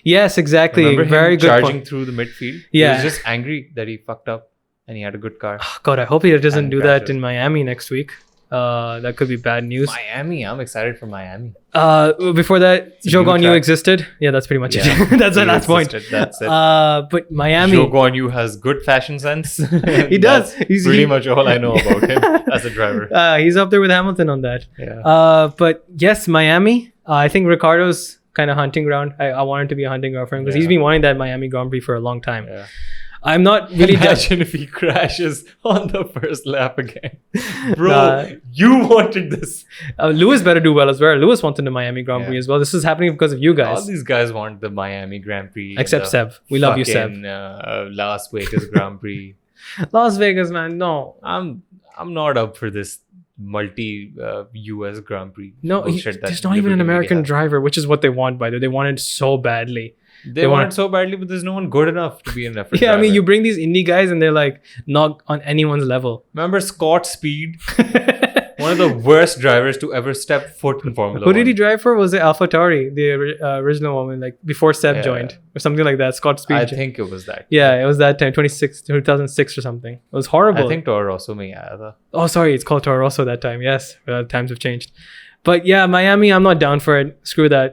Speaker 1: Yes, exactly.
Speaker 2: Remember him
Speaker 1: Very good
Speaker 2: charging
Speaker 1: point.
Speaker 2: through the midfield?
Speaker 1: Yeah.
Speaker 2: He was just angry that he fucked up and he had a good car.
Speaker 1: Oh, God, I hope he doesn't
Speaker 2: And
Speaker 1: do that
Speaker 2: crashes.
Speaker 1: in Miami next week. That could be bad news.
Speaker 2: Miami, I'm excited for Miami.
Speaker 1: Before that,
Speaker 2: It's a new
Speaker 1: Zhou Yu
Speaker 2: track.
Speaker 1: existed. Yeah, that's pretty much
Speaker 2: Yeah.
Speaker 1: it. That's the
Speaker 2: He
Speaker 1: last point.
Speaker 2: existed, That's it.
Speaker 1: But Miami,
Speaker 2: Zhou Guan Yu has good fashion sense.
Speaker 1: he does.
Speaker 2: That's pretty much all I know about him as a driver.
Speaker 1: He's up there with Hamilton on that.
Speaker 2: Yeah.
Speaker 1: But yes, Miami. I think Ricardo's kind of hunting ground. I want it to be a hunting ground for him because he's been wanting that Miami Grand Prix for a long time.
Speaker 2: Yeah.
Speaker 1: I'm not really
Speaker 2: Imagine if he crashes on the first lap again. Bro, you wanted this.
Speaker 1: Lewis better do well as well. Lewis wanted the Miami Grand Prix as well. This is happening because of you
Speaker 2: All
Speaker 1: guys.
Speaker 2: these guys want the Miami Grand Prix.
Speaker 1: Except
Speaker 2: the
Speaker 1: Seb. We love you, Seb.
Speaker 2: fucking, Las Vegas Grand Prix.
Speaker 1: Las Vegas, man. No.
Speaker 2: I'm not up for this multi US Grand Prix.
Speaker 1: No,
Speaker 2: bullshit that
Speaker 1: there's not even an
Speaker 2: Liberty
Speaker 1: American
Speaker 2: Media
Speaker 1: driver, which is what they want, by the way. They want it so badly.
Speaker 2: They want it so badly, but there's no one good enough to be an F1
Speaker 1: Yeah, I mean,
Speaker 2: driver.
Speaker 1: you bring these indie guys and they're like not on anyone's level.
Speaker 2: Remember Scott Speed? One of the worst drivers to ever step foot in Formula
Speaker 1: Who
Speaker 2: 1.
Speaker 1: did he drive for? Was it AlphaTauri, the original one, like before Seb
Speaker 2: Yeah.
Speaker 1: joined or something like that? Scott Speed.
Speaker 2: I think it was that.
Speaker 1: Yeah, it was that time, 2006 or something. It was horrible.
Speaker 2: I think Toro Rosso mein aaya tha.
Speaker 1: Oh, sorry, it's called Toro Rosso that time. Yes, times have changed. But yeah, Miami, I'm not down for it. Screw that.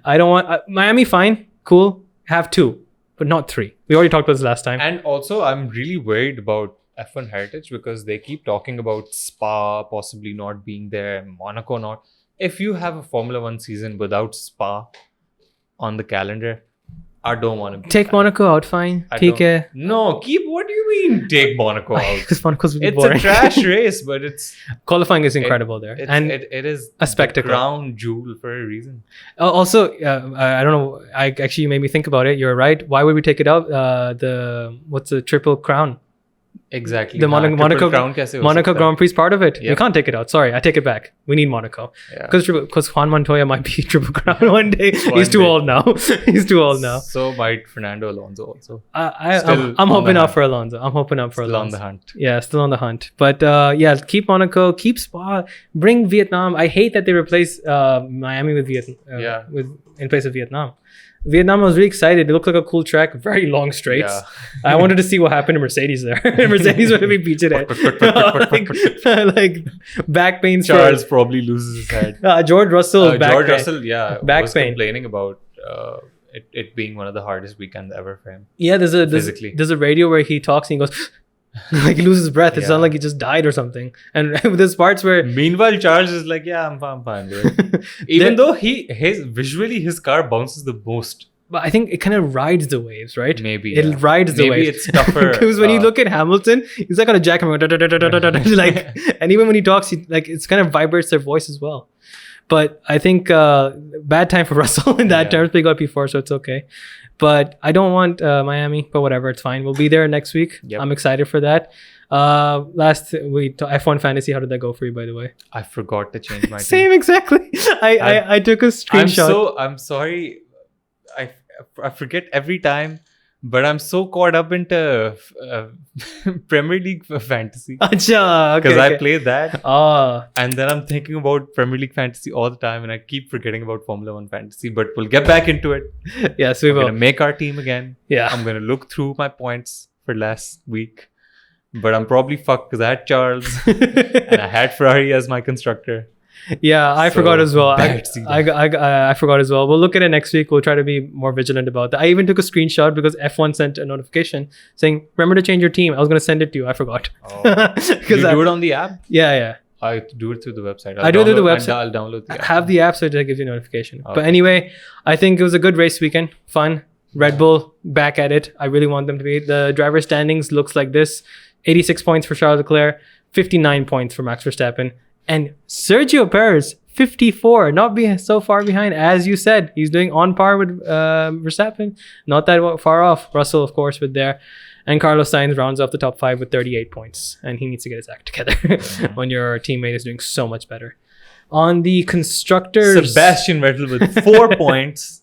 Speaker 1: I don't want Miami. Fine, cool. Have 2, but not 3. We already talked about this last time.
Speaker 2: And also, I'm really worried about F1 heritage because they keep talking about Spa possibly not being there, Monaco not. If you have a Formula 1 season without Spa on the calendar, I don't want to be.
Speaker 1: Take Monaco out, fine. Take it.
Speaker 2: No, what do you mean take Monaco out?
Speaker 1: Because Monaco's really
Speaker 2: It's
Speaker 1: boring.
Speaker 2: a trash race, but
Speaker 1: Qualifying is incredible there, and
Speaker 2: it is
Speaker 1: a spectacle.
Speaker 2: The crown jewel for a reason.
Speaker 1: Also, I don't know. I actually you made me think about it. You're right. Why would we take it out? What's the Triple Crown?
Speaker 2: Exactly.
Speaker 1: The Monaco
Speaker 2: crown kaise ho
Speaker 1: Monaco
Speaker 2: sakta hai?
Speaker 1: Grand Prix is part of it.
Speaker 2: Yep.
Speaker 1: We can't take it out. Sorry, I take it back. We need Monaco
Speaker 2: Yeah.
Speaker 1: because Juan Montoya might be Triple Crown one day.
Speaker 2: One
Speaker 1: He's too
Speaker 2: day.
Speaker 1: old now. He's too old now.
Speaker 2: So might Fernando Alonso also.
Speaker 1: I'm
Speaker 2: on
Speaker 1: hoping
Speaker 2: the
Speaker 1: out
Speaker 2: hunt.
Speaker 1: for Alonso. I'm hoping out for
Speaker 2: Still on
Speaker 1: Alonso.
Speaker 2: the hunt.
Speaker 1: Yeah, still on the hunt. But yeah, keep Monaco, keep Spa, bring Vietnam. I hate that they replace Miami with Vietnam. In place of Vietnam. Vietnam, I was really excited. It looked like a cool track, very long straights.
Speaker 2: Yeah.
Speaker 1: I wanted to see what happened to Mercedes there. Mercedes would have been beat today. like back pains.
Speaker 2: Charles probably loses his head.
Speaker 1: George Russell. Back
Speaker 2: George
Speaker 1: pain.
Speaker 2: Russell,
Speaker 1: Back
Speaker 2: was
Speaker 1: pain.
Speaker 2: complaining about it being one of the hardest weekends ever for him.
Speaker 1: Yeah, there's
Speaker 2: physically.
Speaker 1: a radio where he talks and he goes like he loses his breath. It
Speaker 2: Yeah.
Speaker 1: sounds like he just died or something. And there's parts where
Speaker 2: Meanwhile, Charles is like, yeah, I'm fine, dude. Even though visually his car bounces the most.
Speaker 1: but I think it kind of rides the waves, right?
Speaker 2: Maybe
Speaker 1: It
Speaker 2: yeah.
Speaker 1: rides the
Speaker 2: Maybe
Speaker 1: waves.
Speaker 2: it's tougher.
Speaker 1: Because when you look at Hamilton, he's like on a jack hammer, like, and even when he talks, it's kind of vibrates their voice as well. But I think bad time for Russell in that terms. They got P4, so it's okay. But I don't want Miami, but whatever, it's fine. We'll be there next week.
Speaker 2: Yep.
Speaker 1: I'm excited for that. Last week, F1 Fantasy, how did that go for you, by the way?
Speaker 2: I forgot to change my
Speaker 1: Same,
Speaker 2: team.
Speaker 1: exactly. I took a screenshot.
Speaker 2: I'm sorry. I forget every time, but I'm so caught up into Premier League fantasy
Speaker 1: Acha,
Speaker 2: because
Speaker 1: okay.
Speaker 2: I play that. And then I'm thinking about Premier League fantasy all the time, and I keep forgetting about Formula 1 fantasy. But we'll get back into it.
Speaker 1: Yes, we
Speaker 2: I'm
Speaker 1: will.
Speaker 2: gonna make our team again.
Speaker 1: Yeah.
Speaker 2: I'm gonna look through my points for last week, but I'm probably fucked because I had Charles and I had Ferrari as my constructor.
Speaker 1: Yeah, I forgot as well.
Speaker 2: bad season.
Speaker 1: I forgot as well. We'll look at it next week. We'll try to be more vigilant about that. I even took a screenshot because F1 sent a notification saying, remember to change your team. I was going to send it to you. I forgot.
Speaker 2: Oh. You do it on the app?
Speaker 1: Yeah.
Speaker 2: I do it through the website.
Speaker 1: I do it through the website.
Speaker 2: I'll download the app.
Speaker 1: Have the app so that gives you a notification.
Speaker 2: Okay.
Speaker 1: But anyway, I think it was a good race weekend. Fun. Red Bull back at it. I really want them to be. The driver standings looks like this. 86 points for Charles Leclerc. 59 points for Max Verstappen. And Sergio Perez, 54, not be so far behind. As you said, he's doing on par with Verstappen. Not that far off. Russell, of course, with there. And Carlos Sainz rounds off the top 5 with 38 points. And he needs to get his act together when your teammate is doing so much better. On the constructors...
Speaker 2: Sebastian Vettel with 4 points.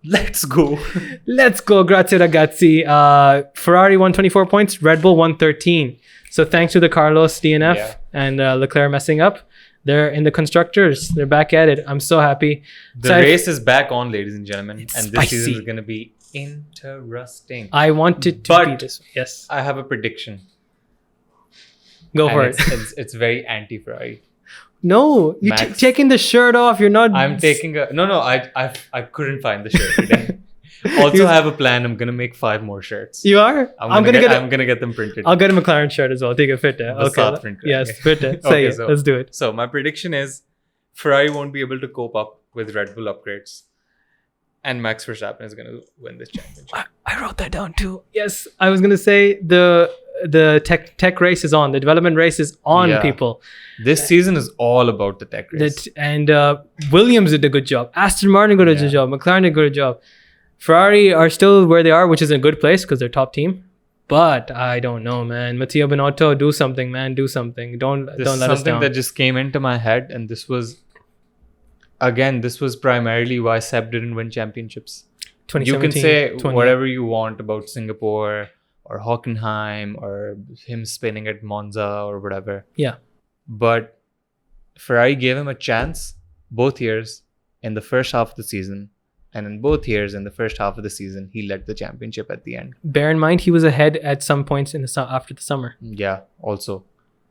Speaker 2: Let's go.
Speaker 1: Let's go. Grazie ragazzi. Ferrari 124 points. Red Bull 113. So thanks to the Carlos DNF and Leclerc messing up. They're in the constructors. They're back at it. I'm so happy.
Speaker 2: The race is back on, ladies and gentlemen. And
Speaker 1: spicy.
Speaker 2: This season is going to be interesting.
Speaker 1: I want it to be this way. Yes.
Speaker 2: I have a prediction.
Speaker 1: Go for it.
Speaker 2: It's very anti-Ferrari.
Speaker 1: No, you're taking the shirt off. You're not.
Speaker 2: I'm taking a... No, I couldn't find the shirt today. Also, I have a plan. I'm gonna make 5 more shirts.
Speaker 1: You are?
Speaker 2: I'm gonna get them printed.
Speaker 1: I'll get a McLaren shirt as well. Take a fit. Okay.
Speaker 2: Print,
Speaker 1: yes,
Speaker 2: okay.
Speaker 1: fit it. Say it. Let's do it.
Speaker 2: So my prediction is Ferrari won't be able to cope up with Red Bull upgrades, and Max Verstappen is gonna win this championship.
Speaker 1: I wrote that down too. Yes, I was gonna say the tech race is on. The development race is on, people.
Speaker 2: This season is all about the tech race.
Speaker 1: And Williams did a good job. Aston Martin did a good job. McLaren did a good job. Ferrari are still where they are, which is a good place because they're top team. But I don't know, man. Matteo Binotto, do something, man. Do something. Don't let us down.
Speaker 2: Something that just came into my head, and this was primarily why Seb didn't win championships. You can say whatever you want about Singapore or Hockenheim or him spinning at Monza or whatever.
Speaker 1: Yeah.
Speaker 2: But Ferrari gave him a chance both years in the first half of the season. And in both years, in the first half of the season, he led the championship at the end.
Speaker 1: Bear in mind, he was ahead at some points after the summer.
Speaker 2: Yeah, also.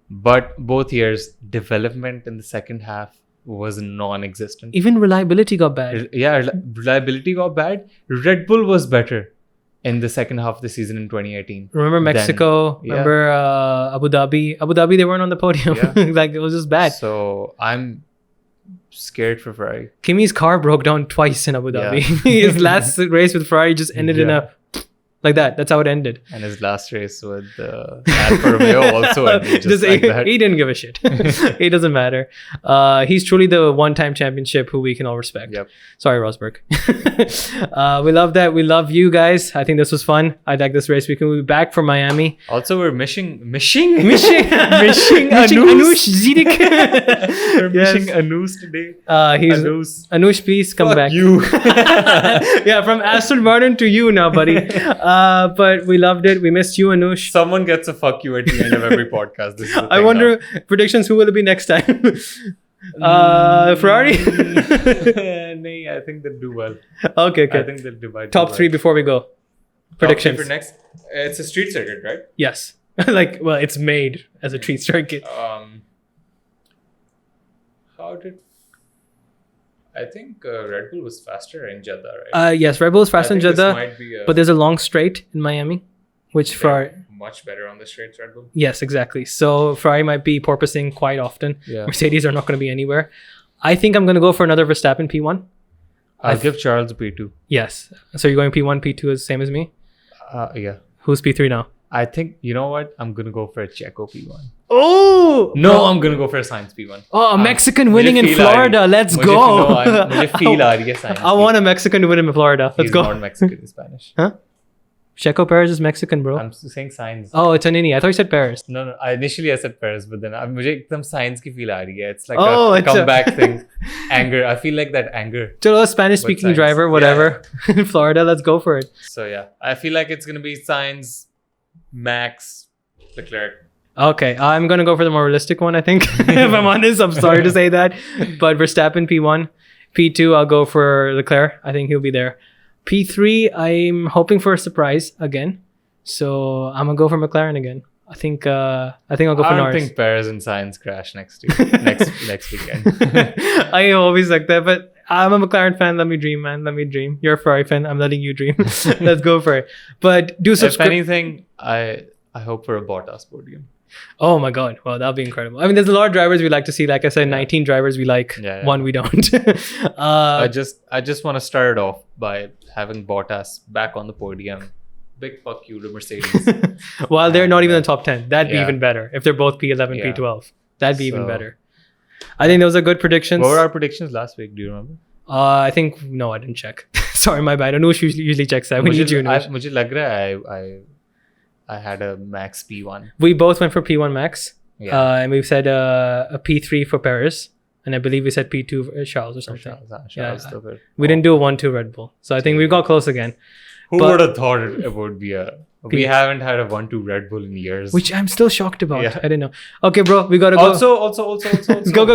Speaker 2: But both years, development in the second half was non-existent.
Speaker 1: Even reliability got bad.
Speaker 2: Reliability got bad. Red Bull was better in the second half of the season in 2018.
Speaker 1: Remember Mexico? Remember Abu Dhabi? Abu Dhabi, they weren't on the podium. Like, it was just bad.
Speaker 2: So, I'm scared for Ferrari.
Speaker 1: Kimi's car broke down twice in Abu Dhabi. His last race with Ferrari just ended in a... Like that. That's how it ended.
Speaker 2: And his last race with Alfa Romeo also ended just like that.
Speaker 1: He didn't give a shit. It doesn't matter. He's truly the one-time championship who we can all respect.
Speaker 2: Yep.
Speaker 1: Sorry, Rosberg. We love that. We love you guys. I think this was fun. I like this race. We can be back from Miami.
Speaker 2: Also, we're missing
Speaker 1: Anush Zidik.
Speaker 2: We're missing Anush today.
Speaker 1: Anush, please come back.
Speaker 2: You.
Speaker 1: Yeah, from Aston Martin to you now, buddy. But we loved it. We missed you, Anush.
Speaker 2: Someone gets a fuck you at the end of every podcast. This is
Speaker 1: I wonder, predictions, who will it be next time? Ferrari?
Speaker 2: I think they'll do well.
Speaker 1: Okay.
Speaker 2: I think they'll divide.
Speaker 1: Top 3 before we go. Predictions.
Speaker 2: For next, it's a street circuit, right?
Speaker 1: Yes. It's made as a street circuit.
Speaker 2: I think Red Bull was faster in Jeddah, right?
Speaker 1: Yes, Red Bull is faster in Jeddah, but there's a long straight in Miami, which Ferrari...
Speaker 2: Much better on the straights, Red Bull.
Speaker 1: Yes, exactly. So Ferrari might be porpoising quite often. Yeah. Mercedes are not going to be anywhere. I think I'm going to go for another Verstappen P1.
Speaker 2: I'll give Charles a P2.
Speaker 1: Yes. So you're going P1, P2 is the same as me?
Speaker 2: Yeah.
Speaker 1: Who's P3 now?
Speaker 2: I think, you know what? I'm going to go for a Checo P1.
Speaker 1: Oh!
Speaker 2: No, I'm going to go for a Sainz P1.
Speaker 1: Oh, a Mexican winning in Florida. Let's go. I want a Mexican to win in Florida. Let's go.
Speaker 2: He's not Mexican, he's Spanish.
Speaker 1: Huh? Checo Perez is Mexican, bro.
Speaker 2: I'm saying Sainz.
Speaker 1: Oh, it's an Inni. I thought you said Perez.
Speaker 2: No. Initially I said Perez, but then मुझे एकदम Sainz की feel आ रही है. It's like a comeback thing. Anger. I feel like that anger.
Speaker 1: Chalo, a Spanish-speaking driver, whatever. In Florida, let's go for it.
Speaker 2: So yeah, I feel like it's gonna be Sainz, Max, Leclerc.
Speaker 1: Okay, I'm gonna go for the more realistic one. I think, if I'm honest, I'm sorry to say that, but Verstappen P1, P2, I'll go for Leclerc. I think he'll be there. P3, I'm hoping for a surprise again, so I'm gonna go for McLaren again. I think I'll go for Norris.
Speaker 2: I don't think Perez and Sainz crash next weekend.
Speaker 1: I always like that, but I'm a McLaren fan. Let me dream, man. Let me dream. You're a Ferrari fan. I'm letting you dream. Let's go for it. But do subscribe.
Speaker 2: If anything, I hope for a Bottas podium.
Speaker 1: Oh my God. Well, that'll be incredible. I mean, there's a lot of drivers we like to see. Like I said, 19 drivers we like. One we don't.
Speaker 2: I just want to start it off by having Bottas back on the podium. Big fuck you to Mercedes.
Speaker 1: While they're not even in the top 10. That'd be even better. If they're both P11, P12. That'd be even better. I think those are good predictions.
Speaker 2: What were our predictions last week? Do you remember?
Speaker 1: I think no, I didn't check. Sorry, my bad. I know she usually checks that. We need you.
Speaker 2: मुझे लग रहा है I had a Max P1.
Speaker 1: We both went for P1 Max.
Speaker 2: Yeah.
Speaker 1: And we said a P3 for Paris. And I believe we said P2 for Charles or something.
Speaker 2: Charles still
Speaker 1: we didn't do a 1-2 Red Bull. So I think we got close again.
Speaker 2: Who would have thought it would be a... We haven't had a 1-2 Red Bull in years.
Speaker 1: Which I'm still shocked about.
Speaker 2: Yeah.
Speaker 1: I didn't know. Okay, bro, we gotta go.
Speaker 2: Also.
Speaker 1: Go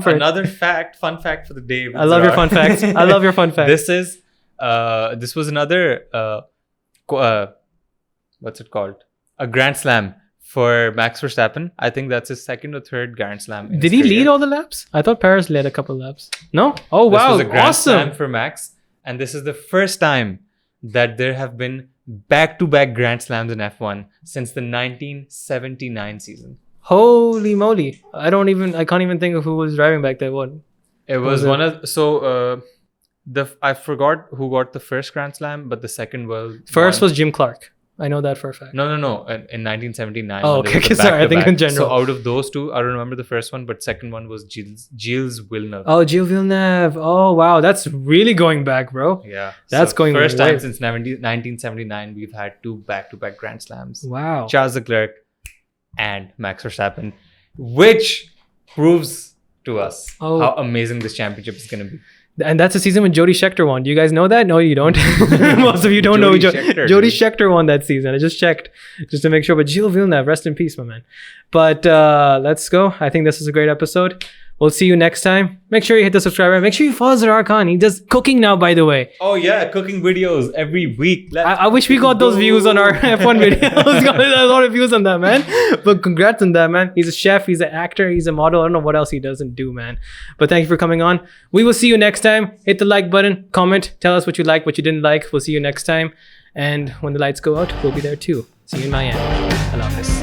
Speaker 1: for it.
Speaker 2: Another fun fact for the day.
Speaker 1: I love your fun facts. I love your fun facts.
Speaker 2: This was another... what's it called? A Grand Slam for Max Verstappen. I think that's his second or third Grand Slam.
Speaker 1: Did he lead all the laps? I thought Perez led a couple laps. No? Oh, wow.
Speaker 2: This was a Grand
Speaker 1: awesome.
Speaker 2: Slam for Max. And this is the first time that there have been back-to-back Grand Slams in F1 since the 1979 season.
Speaker 1: Holy moly. I can't even think of who was driving back there. What?
Speaker 2: It was one of... So, I forgot who got the first Grand Slam, but the second
Speaker 1: First was Jim Clark. I know that for a fact.
Speaker 2: No. In 1979.
Speaker 1: Oh, okay. Sorry, I think in general.
Speaker 2: So out of those two, I don't remember the first one, but second one was Gilles Villeneuve.
Speaker 1: Oh, Gilles Villeneuve. Oh, wow. That's really going back, bro.
Speaker 2: Yeah.
Speaker 1: That's going
Speaker 2: first
Speaker 1: way.
Speaker 2: time since 1979, we've had two back-to-back Grand Slams.
Speaker 1: Wow.
Speaker 2: Charles Leclerc and Max Verstappen, which proves to us how amazing this championship is going to be.
Speaker 1: And that's the season when Jody Scheckter won. Do you guys know that? No, you don't. Most of you don't know. Jody Scheckter won that season. I just checked just to make sure. But Gilles Villeneuve, rest in peace, my man. But let's go. I think this is a great episode. We'll see you next time. Make sure you hit the subscribe button. Make sure you follow Zerar Khan. He does cooking now, by the way.
Speaker 2: Oh, yeah. Cooking videos every week.
Speaker 1: I wish we got those views on our F1 videos. Got a lot of views on that, man. But congrats on that, man. He's a chef. He's an actor. He's a model. I don't know what else he doesn't do, man. But thank you for coming on. We will see you next time. Hit the like button. Comment. Tell us what you like, what you didn't like. We'll see you next time. And when the lights go out, we'll be there too. See you in Miami. I love this.